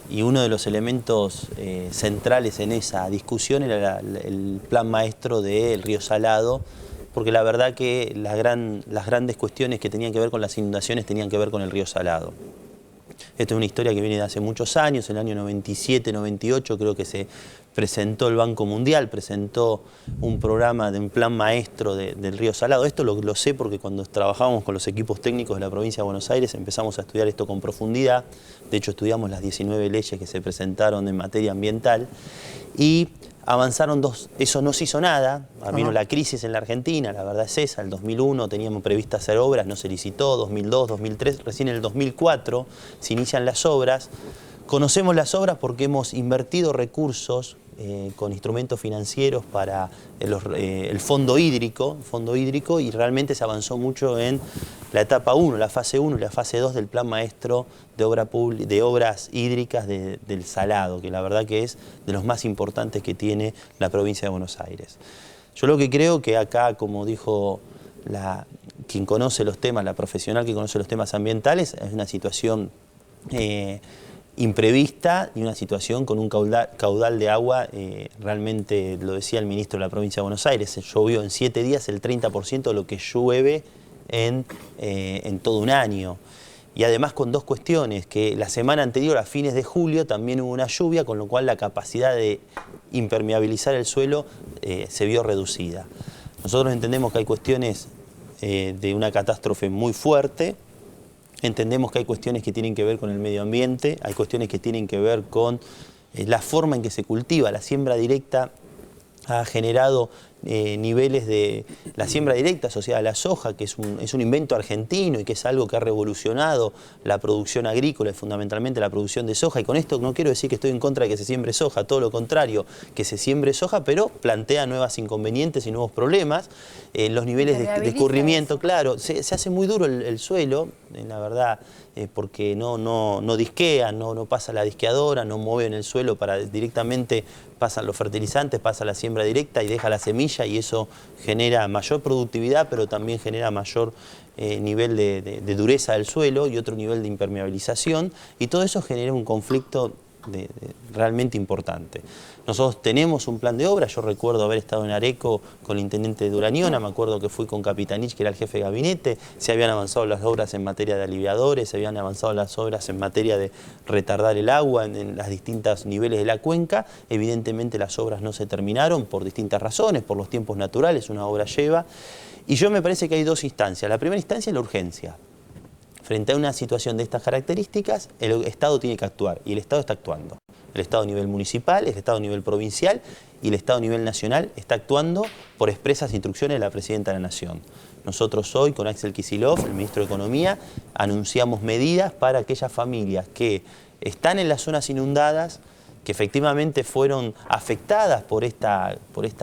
y uno de los elementos centrales en esa discusión era el plan maestro del Río Salado, porque la verdad que las grandes cuestiones que tenían que ver con las inundaciones tenían que ver con el Río Salado. Esta es una historia que viene de hace muchos años, en el año 97, 98 creo que se presentó el Banco Mundial, presentó un programa de un plan maestro del Río Salado. Esto lo sé porque cuando trabajábamos con los equipos técnicos de la provincia de Buenos Aires empezamos a estudiar esto con profundidad. De hecho estudiamos las 19 leyes que se presentaron en materia ambiental y avanzaron eso no se hizo nada, vino la crisis en la Argentina, la verdad es esa, el 2001 teníamos prevista hacer obras, no se licitó, 2002, 2003, recién en el 2004 se inician las obras. Conocemos las obras porque hemos invertido recursos con instrumentos financieros para el fondo hídrico y realmente se avanzó mucho en la etapa 1, la fase 1 y la fase 2 del plan maestro de obras hídricas del Salado, que la verdad que es de los más importantes que tiene la provincia de Buenos Aires. Yo lo que creo que acá, como dijo quien conoce los temas, la profesional que conoce los temas ambientales, es una situación imprevista y una situación con un caudal de agua, realmente lo decía el ministro de la provincia de Buenos Aires, llovió en 7 días el 30% de lo que llueve en todo un año. Y además con dos cuestiones, que la semana anterior, a fines de julio, también hubo una lluvia, con lo cual la capacidad de impermeabilizar el suelo se vio reducida. Nosotros entendemos que hay cuestiones de una catástrofe muy fuerte. Entendemos que hay cuestiones que tienen que ver con el medio ambiente, hay cuestiones que tienen que ver con la forma en que se cultiva. La siembra directa ha generado niveles de... La siembra directa asociada a la soja, que es un invento argentino y que es algo que ha revolucionado la producción agrícola y fundamentalmente la producción de soja. Y con esto no quiero decir que estoy en contra de que se siembre soja, todo lo contrario, que se siembre soja, pero plantea nuevos inconvenientes y nuevos problemas. Los niveles de escurrimiento, claro, se hace muy duro el suelo, la verdad, porque no disquea, no pasa la disqueadora, no mueve en el suelo para directamente, pasan los fertilizantes, pasa la siembra directa y deja la semilla y eso genera mayor productividad, pero también genera mayor nivel de dureza del suelo y otro nivel de impermeabilización y todo eso genera un conflicto realmente importante. Nosotros tenemos un plan de obra, yo recuerdo haber estado en Areco con el intendente de Durañona, me acuerdo que fui con Capitanich, que era el jefe de gabinete, se habían avanzado las obras en materia de aliviadores, se habían avanzado las obras en materia de retardar el agua en los distintos niveles de la cuenca. Evidentemente las obras no se terminaron por distintas razones, por los tiempos naturales, una obra lleva, y yo me parece que hay dos instancias. La primera instancia es la urgencia. Frente a una situación de estas características, el Estado tiene que actuar, y el Estado está actuando. El Estado a nivel municipal, el Estado a nivel provincial y el Estado a nivel nacional está actuando por expresas instrucciones de la Presidenta de la Nación. Nosotros hoy, con Axel Kicillof, el Ministro de Economía, anunciamos medidas para aquellas familias que están en las zonas inundadas, que efectivamente fueron afectadas por esta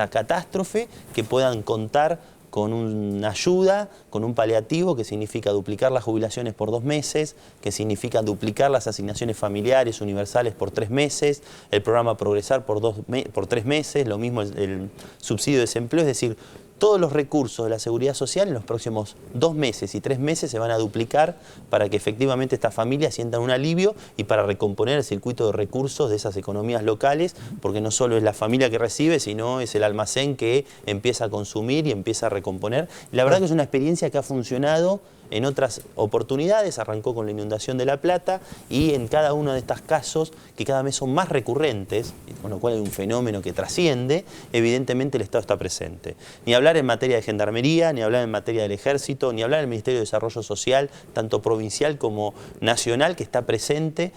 catástrofe, que puedan contar con una ayuda, con un paliativo que significa duplicar las jubilaciones por 2 meses, que significa duplicar las asignaciones familiares universales por 3 meses, el programa Progresar por 3 meses, lo mismo el subsidio de desempleo, es decir, todos los recursos de la seguridad social en los próximos 2 meses y 3 meses se van a duplicar para que efectivamente estas familias sientan un alivio y para recomponer el circuito de recursos de esas economías locales, porque no solo es la familia que recibe, sino es el almacén que empieza a consumir y empieza a recomponer. Y la verdad que es una experiencia que ha funcionado en otras oportunidades, arrancó con la inundación de La Plata y en cada uno de estos casos, que cada vez son más recurrentes, con lo cual hay un fenómeno que trasciende, evidentemente el Estado está presente. Ni hablar en materia de gendarmería, ni hablar en materia del Ejército, ni hablar del Ministerio de Desarrollo Social, tanto provincial como nacional, que está presente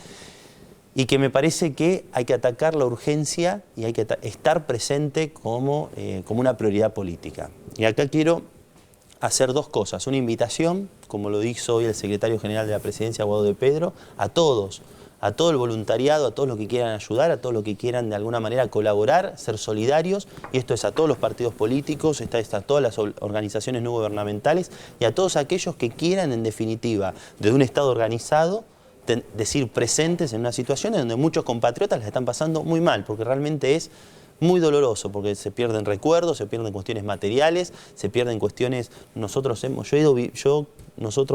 y que me parece que hay que atacar la urgencia y hay que estar presente como una prioridad política. Y acá quiero hacer 2 cosas, una invitación, como lo hizo hoy el secretario general de la Presidencia, Guado de Pedro, a todos, a todo el voluntariado, a todos los que quieran ayudar, a todos los que quieran de alguna manera colaborar, ser solidarios, y esto es a todos los partidos políticos, a todas las organizaciones no gubernamentales y a todos aquellos que quieran, en definitiva, desde un Estado organizado, decir presentes en una situación en donde muchos compatriotas las están pasando muy mal, porque realmente es muy doloroso, porque se pierden recuerdos, se pierden cuestiones materiales, se pierden cuestiones. Nosotros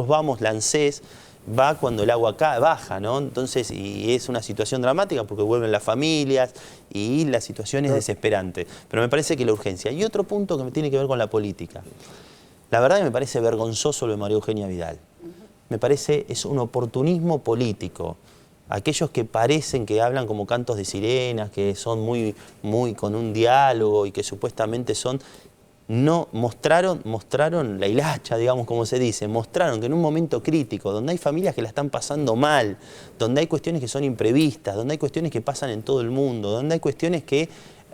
vamos, la ANSES va cuando el agua baja, ¿no? Entonces, y es una situación dramática porque vuelven las familias y la situación es desesperante. Pero me parece que la urgencia. Y otro punto que me tiene que ver con la política. La verdad que me parece vergonzoso lo de María Eugenia Vidal. Me parece, es un oportunismo político. Aquellos que parecen que hablan como cantos de sirenas, que son muy con un diálogo y que supuestamente son, no mostraron la hilacha, digamos como se dice, mostraron que en un momento crítico, donde hay familias que la están pasando mal, donde hay cuestiones que son imprevistas, donde hay cuestiones que pasan en todo el mundo, donde hay cuestiones que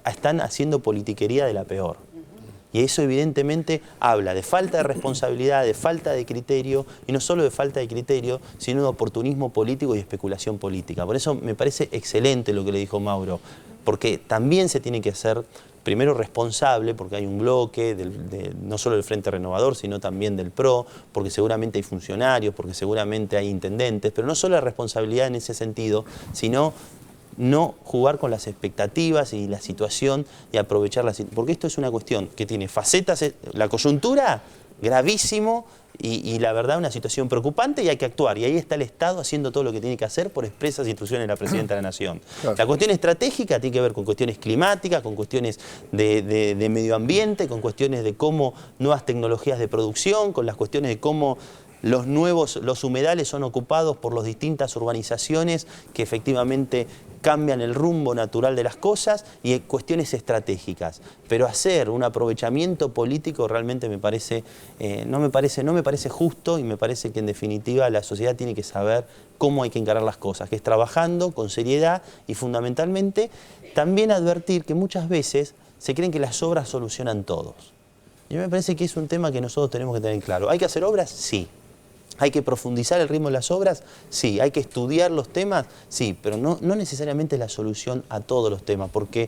están haciendo politiquería de la peor. Y eso evidentemente habla de falta de responsabilidad, de falta de criterio, y no solo de falta de criterio, sino de oportunismo político y especulación política. Por eso me parece excelente lo que le dijo Mauro, porque también se tiene que hacer, primero, responsable, porque hay un bloque, no solo del Frente Renovador, sino también del PRO, porque seguramente hay funcionarios, porque seguramente hay intendentes, pero no solo la responsabilidad en ese sentido, sino no jugar con las expectativas y la situación y aprovecharla, porque esto es una cuestión que tiene facetas, la coyuntura, gravísimo, y la verdad una situación preocupante y hay que actuar. Y ahí está el Estado haciendo todo lo que tiene que hacer por expresas instrucciones de la Presidenta de la Nación. Claro. La cuestión estratégica tiene que ver con cuestiones climáticas, con cuestiones de medio ambiente, con cuestiones de cómo nuevas tecnologías de producción, con las cuestiones de cómo los humedales son ocupados por las distintas urbanizaciones que efectivamente cambian el rumbo natural de las cosas y cuestiones estratégicas. Pero hacer un aprovechamiento político realmente no me parece justo, y me parece que en definitiva la sociedad tiene que saber cómo hay que encarar las cosas, que es trabajando con seriedad y fundamentalmente también advertir que muchas veces se creen que las obras solucionan todos. Y me parece que es un tema que nosotros tenemos que tener claro. ¿Hay que hacer obras? Sí. ¿Hay que profundizar el ritmo de las obras? Sí. ¿Hay que estudiar los temas? Sí, pero no necesariamente es la solución a todos los temas, porque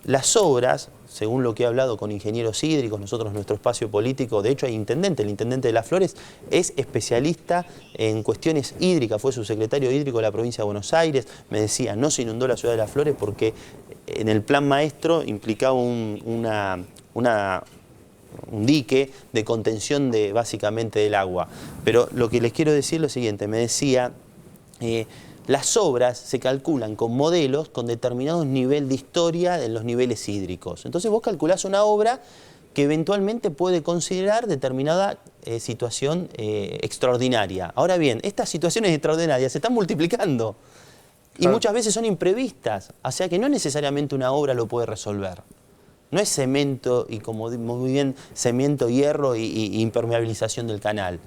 las obras, según lo que he hablado con ingenieros hídricos, nosotros nuestro espacio político, de hecho hay intendente, el intendente de Las Flores es especialista en cuestiones hídricas, fue subsecretario hídrico de la provincia de Buenos Aires, me decía, no se inundó la ciudad de Las Flores porque en el plan maestro implicaba un dique de contención básicamente del agua. Pero lo que les quiero decir es lo siguiente, me decía, las obras se calculan con modelos con determinados niveles de historia de los niveles hídricos. Entonces vos calculás una obra que eventualmente puede considerar determinada situación extraordinaria. Ahora bien, estas situaciones extraordinarias se están multiplicando y muchas veces son imprevistas, o sea que no necesariamente una obra lo puede resolver. No es cemento y, como muy bien, cemento, hierro y impermeabilización del canal.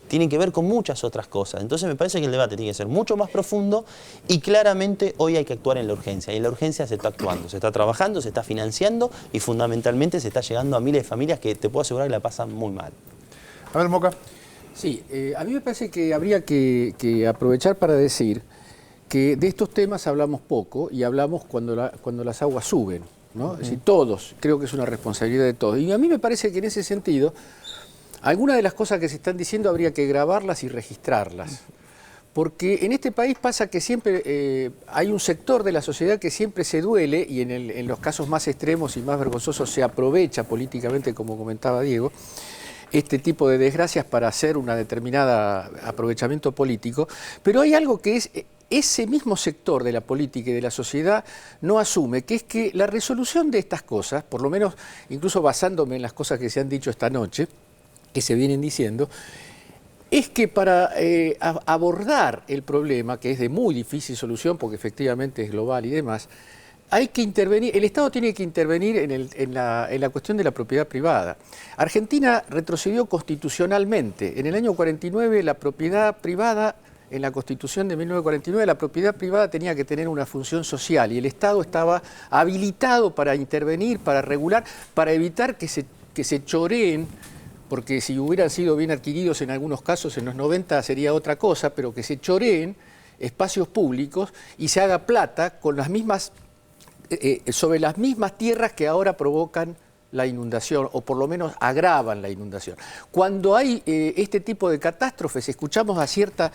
Tienen que ver con muchas otras cosas. Entonces me parece que el debate tiene que ser mucho más profundo y claramente hoy hay que actuar en la urgencia. Y en la urgencia se está actuando, se está trabajando, se está financiando y fundamentalmente se está llegando a miles de familias que te puedo asegurar que la pasan muy mal. A ver, Moca. Sí, a mí me parece que habría que aprovechar para decir que de estos temas hablamos poco y hablamos cuando las aguas suben, ¿no? Es decir, todos, creo que es una responsabilidad de todos. Y a mí me parece que en ese sentido, algunas de las cosas que se están diciendo habría que grabarlas y registrarlas. Porque en este país pasa que siempre hay un sector de la sociedad que siempre se duele y en los casos más extremos y más vergonzosos se aprovecha políticamente, como comentaba Diego, este tipo de desgracias para hacer una determinada aprovechamiento político. Pero hay algo que es ese mismo sector de la política y de la sociedad no asume, que es que la resolución de estas cosas, por lo menos incluso basándome en las cosas que se han dicho esta noche, que se vienen diciendo, es que para abordar el problema, que es de muy difícil solución porque efectivamente es global y demás, hay que intervenir, el Estado tiene que intervenir en la cuestión de la propiedad privada. Argentina retrocedió constitucionalmente. En el año 49 la propiedad privada, en la Constitución de 1949, la propiedad privada tenía que tener una función social y el Estado estaba habilitado para intervenir, para regular, para evitar que se choreen, porque si hubieran sido bien adquiridos en algunos casos en los 90 sería otra cosa, pero que se choreen espacios públicos y se haga plata con las mismas, sobre las mismas tierras que ahora provocan la inundación, o por lo menos agravan la inundación. Cuando hay este tipo de catástrofes, escuchamos a cierta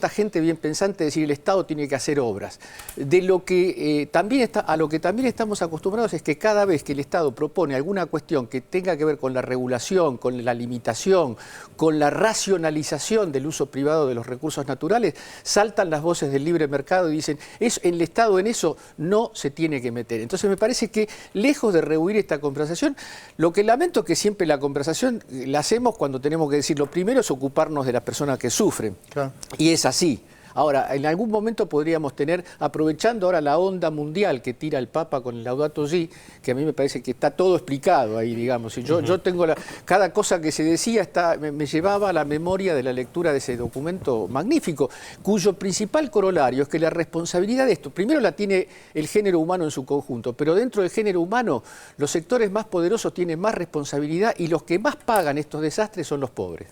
gente bien pensante decir el Estado tiene que hacer obras. De lo que a lo que también estamos acostumbrados es que cada vez que el Estado propone alguna cuestión que tenga que ver con la regulación, con la limitación, con la racionalización del uso privado de los recursos naturales, saltan las voces del libre mercado y dicen, el Estado en eso no se tiene que meter. Entonces me parece que, lejos de rehuir esta conversación, lo que lamento es que siempre la conversación la hacemos cuando tenemos que decir, lo primero es ocuparnos de las personas que sufren. Claro. Y es así. Ahora, en algún momento podríamos tener, aprovechando ahora la onda mundial que tira el Papa con el Laudato Si, que a mí me parece que está todo explicado ahí, digamos. Y yo tengo cada cosa que se decía me llevaba a la memoria de la lectura de ese documento magnífico, cuyo principal corolario es que la responsabilidad de esto, primero la tiene el género humano en su conjunto, pero dentro del género humano los sectores más poderosos tienen más responsabilidad y los que más pagan estos desastres son los pobres.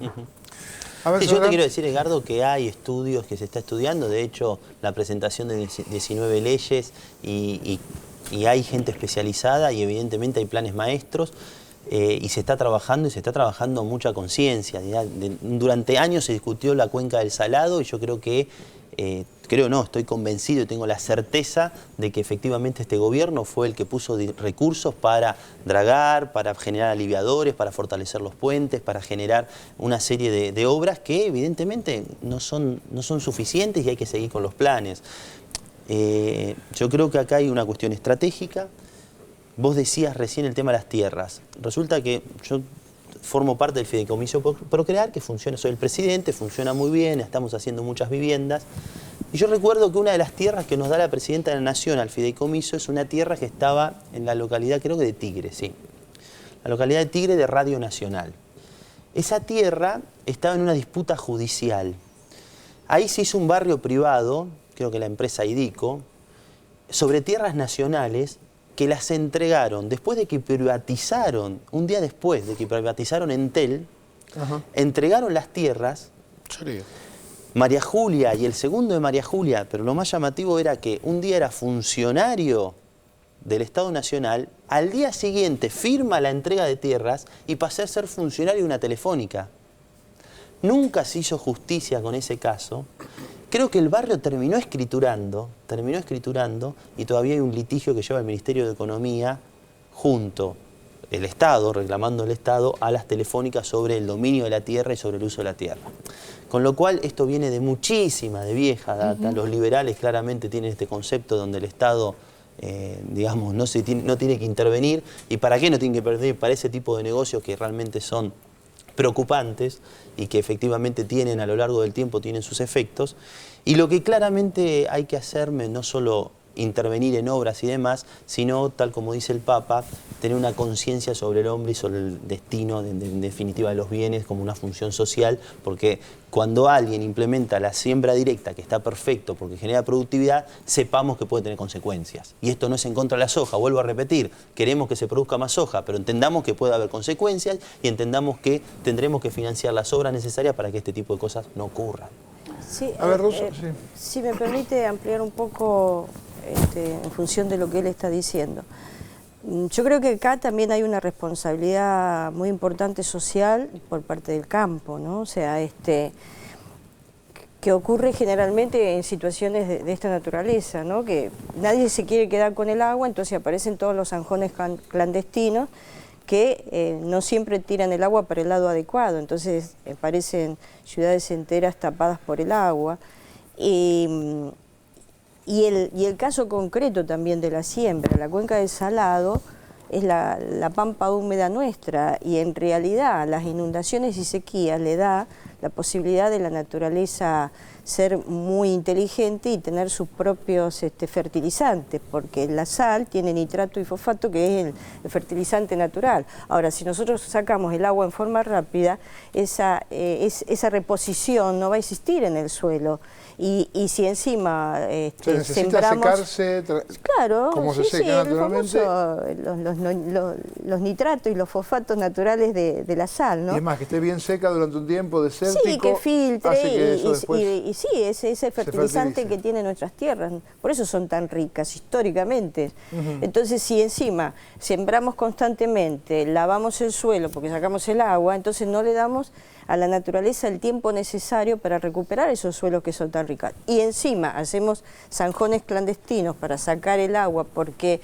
Sí, yo te quiero decir, Edgardo, que hay estudios que se está estudiando, de hecho, la presentación de 19 leyes y hay gente especializada y evidentemente hay planes maestros y se está trabajando mucha conciencia. Durante años se discutió la cuenca del Salado y yo creo que, estoy convencido y tengo la certeza de que efectivamente este gobierno fue el que puso recursos para dragar, para generar aliviadores, para fortalecer los puentes, para generar una serie de obras que evidentemente no son suficientes y hay que seguir con los planes. Yo creo que acá hay una cuestión estratégica. Vos decías recién el tema de las tierras. Resulta que yo formo parte del Fideicomiso Procrear, que funciona, soy el presidente, funciona muy bien, estamos haciendo muchas viviendas. Y yo recuerdo que una de las tierras que nos da la Presidenta de la Nación al Fideicomiso es una tierra que estaba en la localidad, creo que de Tigre, sí. La localidad de Tigre de Radio Nacional. Esa tierra estaba en una disputa judicial. Ahí se hizo un barrio privado, creo que la empresa IDICO, sobre tierras nacionales que las entregaron después de que privatizaron, un día después de que privatizaron Entel, entregaron las tierras. María Julia y el segundo de María Julia, pero lo más llamativo era que un día era funcionario del Estado Nacional, al día siguiente firma la entrega de tierras y pasó a ser funcionario de una telefónica. Nunca se hizo justicia con ese caso. Creo que el barrio terminó escriturando y todavía hay un litigio que lleva el Ministerio de Economía junto el Estado, reclamando el Estado a las telefónicas sobre el dominio de la tierra y sobre el uso de la tierra. Con lo cual esto viene de vieja data. Los liberales claramente tienen este concepto donde el Estado, no tiene que intervenir. ¿Y para qué no tiene que intervenir? Para ese tipo de negocios que realmente son preocupantes y que efectivamente a lo largo del tiempo tienen sus efectos. Y lo que claramente hay que hacer, no solo intervenir en obras y demás, sino, tal como dice el Papa, tener una conciencia sobre el hombre y sobre el destino, en definitiva, de los bienes como una función social, porque cuando alguien implementa la siembra directa, que está perfecto porque genera productividad, sepamos que puede tener consecuencias. Y esto no es en contra de la soja, vuelvo a repetir, queremos que se produzca más soja, pero entendamos que puede haber consecuencias y entendamos que tendremos que financiar las obras necesarias para que este tipo de cosas no ocurran. Sí, si me permite ampliar un poco en función de lo que él está diciendo. Yo creo que acá también hay una responsabilidad muy importante social por parte del campo, ¿no? O sea, que ocurre generalmente en situaciones de esta naturaleza, ¿no? Que nadie se quiere quedar con el agua, entonces aparecen todos los zanjones clandestinos que no siempre tiran el agua para el lado adecuado, entonces aparecen ciudades enteras tapadas por el agua. Y el caso concreto también de la siembra, la cuenca del Salado es la pampa húmeda nuestra, y en realidad las inundaciones y sequías le da la posibilidad de la naturaleza ser muy inteligente y tener sus propios fertilizantes, porque la sal tiene nitrato y fosfato, que es el fertilizante natural. Ahora, si nosotros sacamos el agua en forma rápida, esa reposición no va a existir en el suelo. Y si encima ¿se necesita sembramos, secarse? Claro, ¿Cómo se seca naturalmente? Los nitratos y los fosfatos naturales de la sal, ¿no? Y es más, que esté bien seca durante un tiempo desértico. Sí, que filtre hace que eso después y sí, ese fertilizante que tienen nuestras tierras. Por eso son tan ricas históricamente. Entonces, si encima sembramos constantemente, lavamos el suelo porque sacamos el agua, entonces no le damos a la naturaleza el tiempo necesario para recuperar esos suelos que son tan ricos. Y encima hacemos zanjones clandestinos para sacar el agua, porque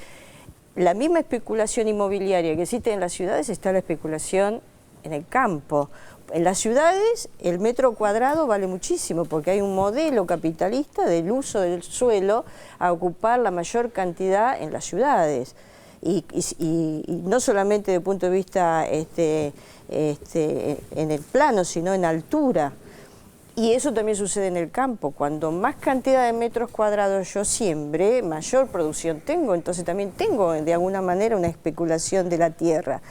la misma especulación inmobiliaria que existe en las ciudades está la especulación en el campo. En las ciudades el metro cuadrado vale muchísimo porque hay un modelo capitalista del uso del suelo a ocupar la mayor cantidad en las ciudades. Y no solamente desde el punto de vista en el plano, sino en altura. Y eso también sucede en el campo. Cuando más cantidad de metros cuadrados yo siembre, mayor producción tengo. Entonces también tengo de alguna manera una especulación de la tierra.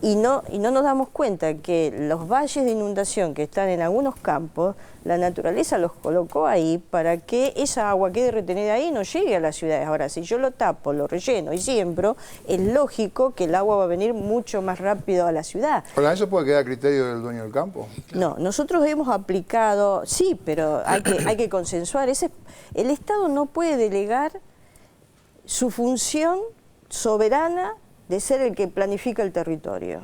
Y no nos damos cuenta que los valles de inundación que están en algunos campos, la naturaleza los colocó ahí para que esa agua quede retenida ahí y no llegue a las ciudades. Ahora, si yo lo tapo, lo relleno y siembro, es lógico que el agua va a venir mucho más rápido a la ciudad. ¿Para eso puede quedar a criterio del dueño del campo? No, nosotros hemos aplicado, sí, pero hay que consensuar. El Estado no puede delegar su función soberana de ser el que planifica el territorio.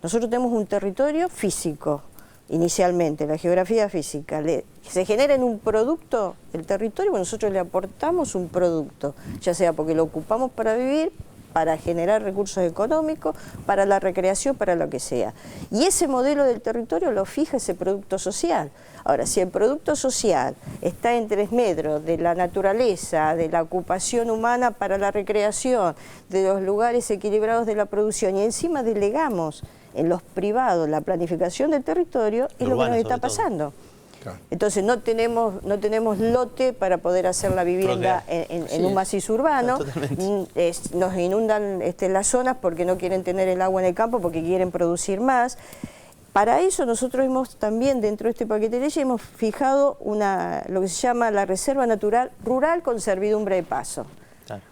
Nosotros tenemos un territorio físico, inicialmente, la geografía física. Se genera en un producto el territorio, bueno, nosotros le aportamos un producto, ya sea porque lo ocupamos para vivir, para generar recursos económicos, para la recreación, para lo que sea. Y ese modelo del territorio lo fija ese producto social. Ahora, si el producto social está en 3 metros de la naturaleza, de la ocupación humana para la recreación, de los lugares equilibrados de la producción, y encima delegamos en los privados la planificación del territorio, es lo que nos está pasando. Claro. Entonces no tenemos lote para poder hacer la vivienda en un macizo urbano. Nos inundan las zonas porque no quieren tener el agua en el campo, porque quieren producir más. Para eso nosotros hemos también, dentro de este paquete de leyes, hemos fijado lo que se llama la Reserva Natural Rural con servidumbre de paso. Claro.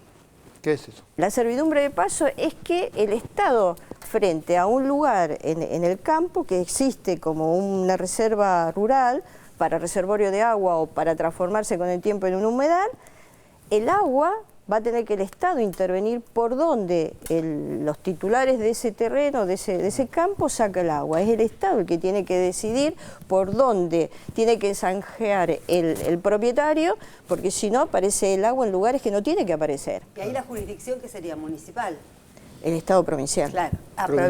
¿Qué es eso? La servidumbre de paso es que el Estado, frente a un lugar en el campo que existe como una reserva rural para reservorio de agua o para transformarse con el tiempo en un humedal, el agua va a tener que el Estado intervenir por donde los titulares de ese terreno, de ese campo, saca el agua. Es el Estado el que tiene que decidir por dónde tiene que zanjear el propietario, porque si no aparece el agua en lugares que no tiene que aparecer. ¿Y ahí la jurisdicción que sería municipal? El Estado provincial. Claro.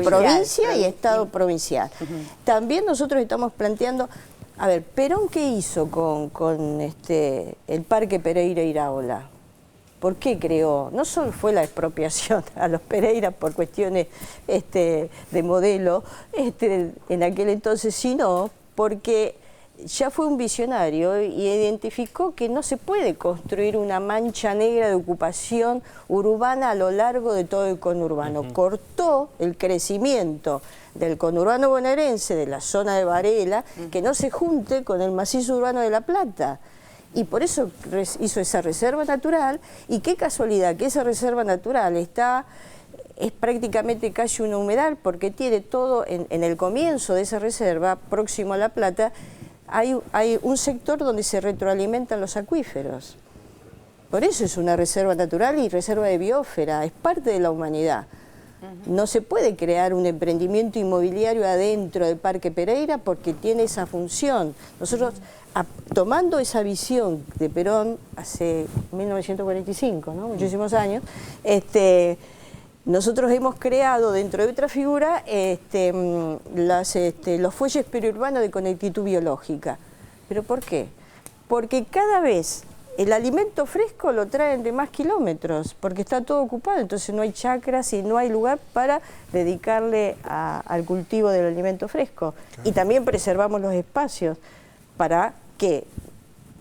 Provincia y Estado provincial. También nosotros estamos planteando, a ver, Perón, ¿qué hizo con el Parque Pereira Iraola? ¿Por qué creó? No solo fue la expropiación a los Pereiras por cuestiones de modelo en aquel entonces, sino porque ya fue un visionario y identificó que no se puede construir una mancha negra de ocupación urbana a lo largo de todo el conurbano. Cortó el crecimiento del conurbano bonaerense, de la zona de Varela, que no se junte con el macizo urbano de La Plata. Y por eso hizo esa reserva natural, y qué casualidad que esa reserva natural es prácticamente casi un humedal, porque tiene todo en el comienzo de esa reserva, próximo a La Plata, hay un sector donde se retroalimentan los acuíferos. Por eso es una reserva natural y reserva de biosfera, es parte de la humanidad. No se puede crear un emprendimiento inmobiliario adentro del Parque Pereira porque tiene esa función. Nosotros, tomando esa visión de Perón hace 1945, ¿no? Muchísimos años, nosotros hemos creado dentro de otra figura los fuelles periurbanos de conectividad biológica. ¿Pero por qué? Porque cada vez el alimento fresco lo traen de más kilómetros, porque está todo ocupado, entonces no hay chacras y no hay lugar para dedicarle al cultivo del alimento fresco. Claro. Y también preservamos los espacios para que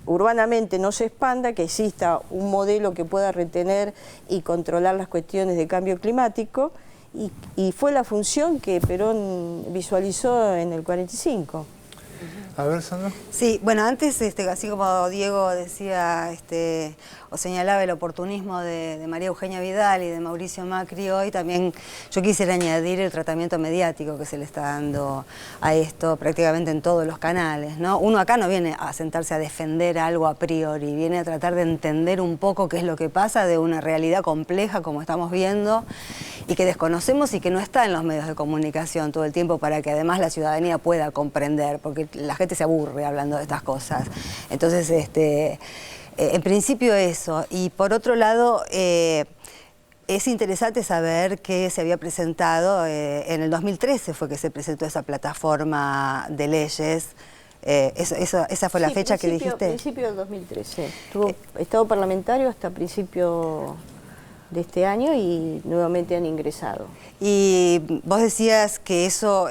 urbanamente no se expanda, que exista un modelo que pueda retener y controlar las cuestiones de cambio climático, y fue la función que Perón visualizó en el 45. A ver, Sandra. Sí, bueno, antes, así como Diego decía, o señalaba el oportunismo de María Eugenia Vidal y de Mauricio Macri hoy, también yo quisiera añadir el tratamiento mediático que se le está dando a esto prácticamente en todos los canales, ¿no? Uno acá no viene a sentarse a defender algo a priori, viene a tratar de entender un poco qué es lo que pasa de una realidad compleja como estamos viendo y que desconocemos y que no está en los medios de comunicación todo el tiempo para que además la ciudadanía pueda comprender, porque la gente se aburre hablando de estas cosas. Entonces, en principio eso. Y por otro lado, es interesante saber que se había presentado, en el 2013 fue que se presentó esa plataforma de leyes. ¿Esa fue la fecha que dijiste? Principio del 2013. Tuvo estado parlamentario hasta principio de este año y nuevamente han ingresado. Y vos decías que eso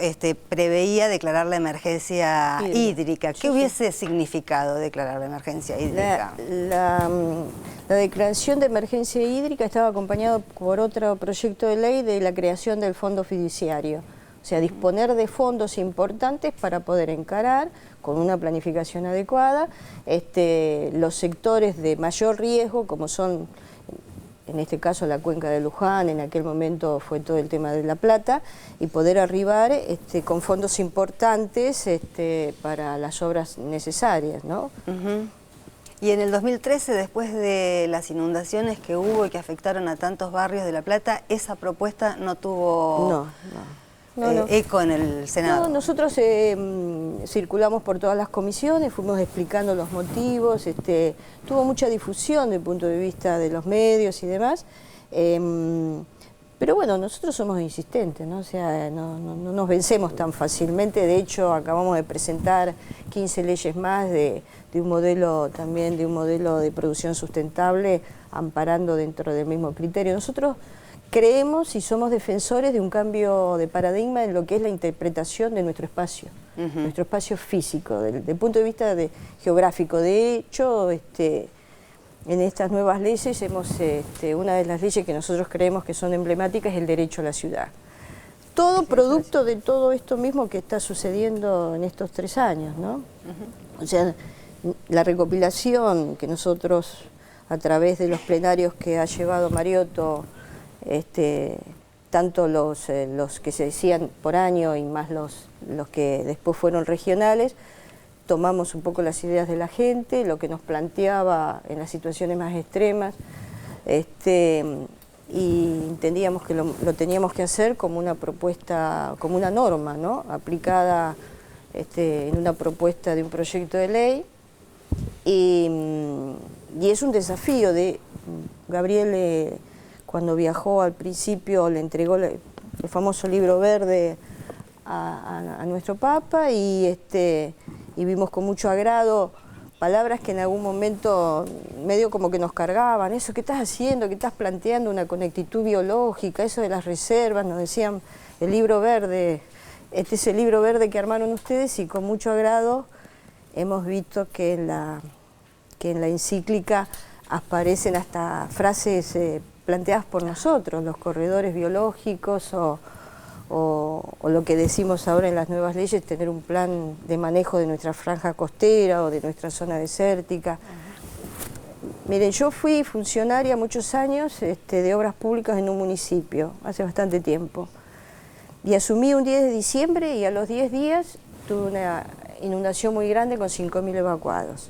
preveía declarar la emergencia hídrica. ¿Qué hubiese significado declarar la emergencia hídrica? La declaración de emergencia hídrica estaba acompañado por otro proyecto de ley de la creación del fondo fiduciario. O sea, disponer de fondos importantes para poder encarar con una planificación adecuada los sectores de mayor riesgo, como son en este caso la cuenca de Luján, en aquel momento fue todo el tema de La Plata, y poder arribar con fondos importantes para las obras necesarias, ¿no? Y en el 2013, después de las inundaciones que hubo y que afectaron a tantos barrios de La Plata, esa propuesta no tuvo eco en el Senado. No, nosotros circulamos por todas las comisiones, fuimos explicando los motivos, tuvo mucha difusión desde el punto de vista de los medios y demás, pero bueno, nosotros somos insistentes, ¿no? O sea, no nos vencemos tan fácilmente. De hecho, acabamos de presentar 15 leyes más de un modelo también, de un modelo de producción sustentable, amparando dentro del mismo criterio. Nosotros creemos y somos defensores de un cambio de paradigma en lo que es la interpretación de nuestro espacio, nuestro espacio físico, desde el punto de vista geográfico. De hecho, en estas nuevas leyes, una de las leyes que nosotros creemos que son emblemáticas es el derecho a la ciudad. Todo producto de todo esto mismo que está sucediendo en estos 3 años, ¿no? O sea, la recopilación que nosotros, a través de los plenarios que ha llevado Mariotto, tanto los que se decían por año y más los que después fueron regionales, tomamos un poco las ideas de la gente, lo que nos planteaba en las situaciones más extremas, y entendíamos que lo teníamos que hacer como una propuesta, como una norma, ¿no? Aplicada en una propuesta de un proyecto de ley, y es un desafío de Gabriel. Cuando viajó al principio le entregó el famoso libro verde a nuestro Papa y vimos con mucho agrado palabras que en algún momento medio como que nos cargaban. Eso, ¿qué estás haciendo? ¿Qué estás planteando? Una conectividad biológica, eso de las reservas, nos decían el libro verde. Este es el libro verde que armaron ustedes y con mucho agrado hemos visto que en la encíclica aparecen hasta frases planteadas por nosotros, los corredores biológicos o lo que decimos ahora en las nuevas leyes, tener un plan de manejo de nuestra franja costera o de nuestra zona desértica. Miren, yo fui funcionaria muchos años de obras públicas en un municipio, hace bastante tiempo, y asumí un 10 de diciembre y a los 10 días tuve una inundación muy grande con 5.000 evacuados.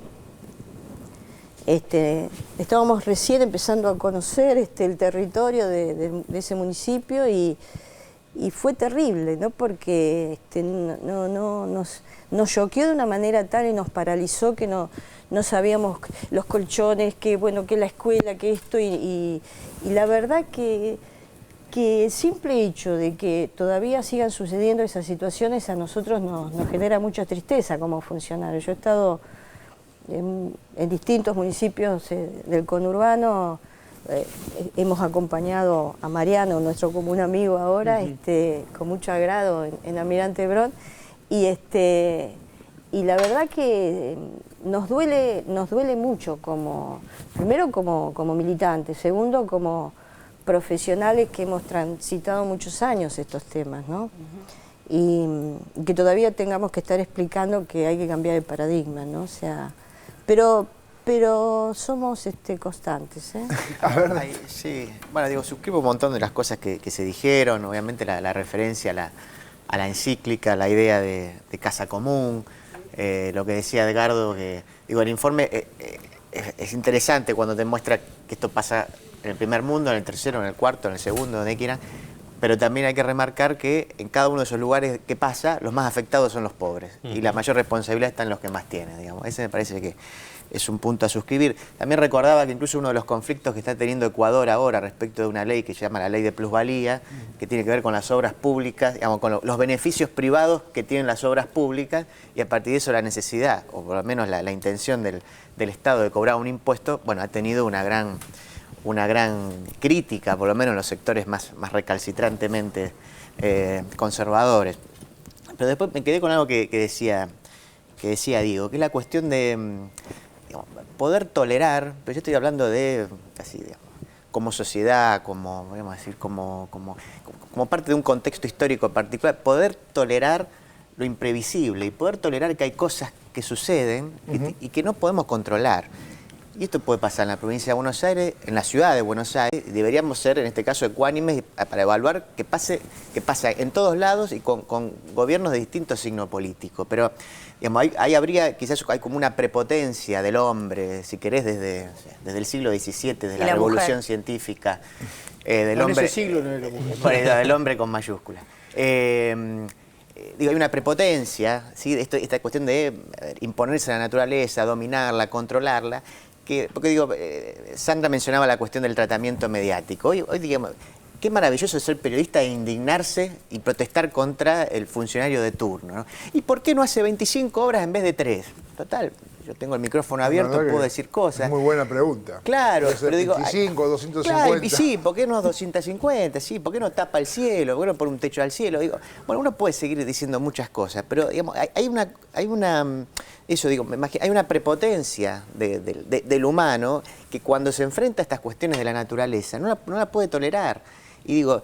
Estábamos recién empezando a conocer el territorio de ese municipio y fue terrible, ¿no? Porque nos choqueó de una manera tal y nos paralizó que no sabíamos los colchones, que la escuela, que esto, y la verdad que el simple hecho de que todavía sigan sucediendo esas situaciones a nosotros nos genera mucha tristeza como funcionarios. Yo he estado en distintos municipios del conurbano, hemos acompañado a Mariano, nuestro común amigo ahora, con mucho agrado en Almirante Brown, y la verdad que nos duele mucho, primero como militantes, segundo como profesionales que hemos transitado muchos años estos temas, ¿no? Y que todavía tengamos que estar explicando que hay que cambiar el paradigma, ¿no? O sea, pero somos constantes, ¿eh? A ver. Sí, bueno, digo, suscribo un montón de las cosas que se dijeron, obviamente la referencia a la encíclica, la idea de casa común, lo que decía Edgardo, que digo, el informe es interesante cuando te muestra que esto pasa en el primer mundo, en el tercero, en el cuarto, en el segundo, donde quieran, pero también hay que remarcar que en cada uno de esos lugares que pasa, los más afectados son los pobres, y la mayor responsabilidad está en los que más tienen, digamos. Ese me parece que es un punto a suscribir. También recordaba que incluso uno de los conflictos que está teniendo Ecuador ahora respecto de una ley que se llama la ley de plusvalía, que tiene que ver con las obras públicas, digamos, con los beneficios privados que tienen las obras públicas, y a partir de eso la necesidad, o por lo menos la intención del Estado de cobrar un impuesto, bueno, ha tenido una gran crítica, por lo menos en los sectores más recalcitrantemente conservadores. Pero después me quedé con algo que decía Diego, que es la cuestión de poder tolerar, pero yo estoy hablando de casi, digamos, como sociedad, como parte de un contexto histórico particular, poder tolerar lo imprevisible y poder tolerar que hay cosas que suceden y que no podemos controlar. Y esto puede pasar en la provincia de Buenos Aires, en la ciudad de Buenos Aires. Deberíamos ser, en este caso, ecuánimes para evaluar que pasa en todos lados y con gobiernos de distinto signo político. Pero, digamos, ahí habría, quizás hay como una prepotencia del hombre, si querés, desde el siglo XVII, desde la revolución científica, del hombre. Ese siglo no era mujer. Del hombre con mayúscula. Digo, hay una prepotencia, ¿sí? Esta cuestión de imponerse a la naturaleza, dominarla, controlarla. Porque digo, Sandra mencionaba la cuestión del tratamiento mediático. Hoy digamos, qué maravilloso es ser periodista e indignarse y protestar contra el funcionario de turno, ¿no? ¿Y por qué no hace 25 horas en vez de 3? Total, yo tengo el micrófono abierto, puedo decir cosas. Es muy buena pregunta. Claro, pero digo... 25, 250. Claro, y sí, ¿por qué no 250? Sí, ¿por qué no tapa el cielo? ¿Por qué no pone un techo al cielo? Digo, bueno, uno puede seguir diciendo muchas cosas, pero digamos, hay una prepotencia del humano que cuando se enfrenta a estas cuestiones de la naturaleza no la puede tolerar. Y digo,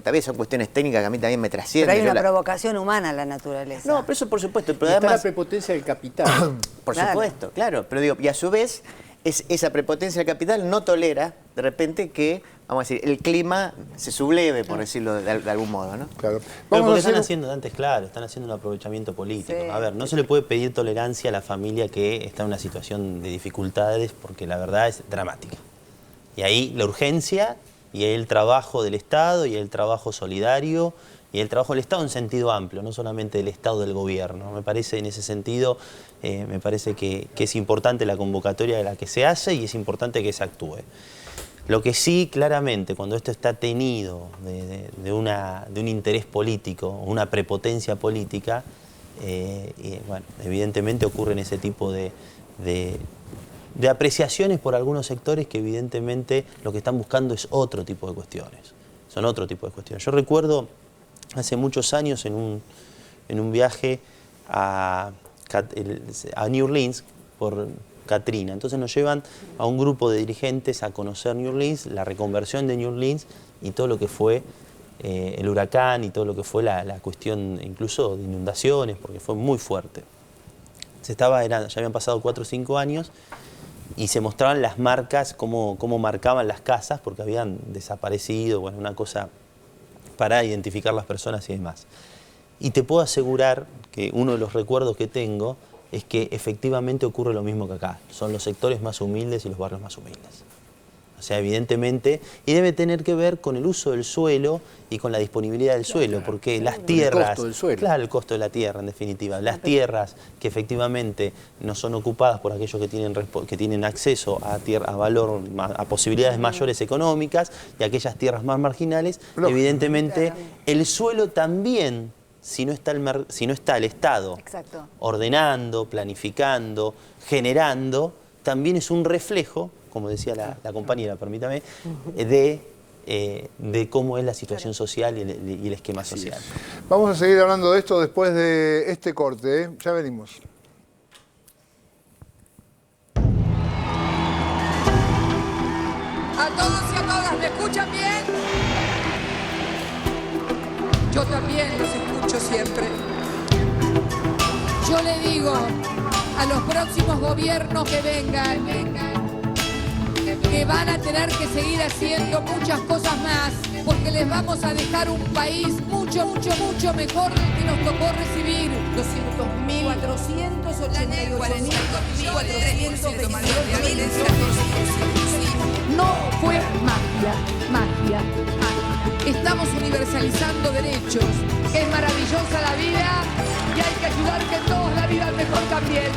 también son cuestiones técnicas que a mí también me trascienden. Pero hay una provocación humana a la naturaleza. No, pero eso por supuesto. Pero además, está la prepotencia del capital. Por supuesto, claro. Pero digo, y a su vez, esa prepotencia del capital no tolera, de repente, que, vamos a decir, el clima se subleve, por decirlo de algún modo, ¿no? Claro. Pero porque están haciendo un aprovechamiento político. Sí. A ver, no se le puede pedir tolerancia a la familia que está en una situación de dificultades, porque la verdad es dramática. Y ahí la urgencia... y el trabajo del Estado, y el trabajo solidario, y el trabajo del Estado en sentido amplio, no solamente del Estado del gobierno. Me parece, en ese sentido, me parece que es importante la convocatoria de la que se hace y es importante que se actúe. Lo que sí, claramente, cuando esto está tenido de un interés político, una prepotencia política, bueno, evidentemente ocurren ese tipo de apreciaciones por algunos sectores que evidentemente lo que están buscando es otro tipo de cuestiones. Son otro tipo de cuestiones. Yo recuerdo hace muchos años en un viaje a New Orleans por Katrina. Entonces nos llevan a un grupo de dirigentes a conocer New Orleans, la reconversión de New Orleans y todo lo que fue el huracán y todo lo que fue la cuestión incluso de inundaciones, porque fue muy fuerte. Ya habían pasado 4 o 5 años y se mostraban las marcas, cómo marcaban las casas, porque habían desaparecido, bueno, una cosa para identificar las personas y demás. Y te puedo asegurar que uno de los recuerdos que tengo es que efectivamente ocurre lo mismo que acá. Son los sectores más humildes y los barrios más humildes. O sea, evidentemente, y debe tener que ver con el uso del suelo y con la disponibilidad del suelo, porque las tierras... El costo del suelo. Claro, el costo de la tierra, en definitiva. Las tierras que efectivamente no son ocupadas por aquellos que tienen acceso a valor, a posibilidades mayores económicas, y aquellas tierras más marginales, evidentemente, el suelo también, si no está el Estado ordenando, planificando, generando, también es un reflejo, como decía la compañera, permítame, de cómo es la situación social y el esquema social. Vamos a seguir hablando de esto después de este corte, ¿eh? Ya venimos. A todos y a todas, ¿me escuchan bien? Yo también los escucho siempre. Yo le digo a los próximos gobiernos que vengan, que van a tener que seguir haciendo muchas cosas más, porque les vamos a dejar un país mucho mejor del que nos tocó recibir. 200.000, 488 No fue magia. Estamos universalizando derechos. Es maravillosa la vida y hay que ayudar que todos la vivan mejor también.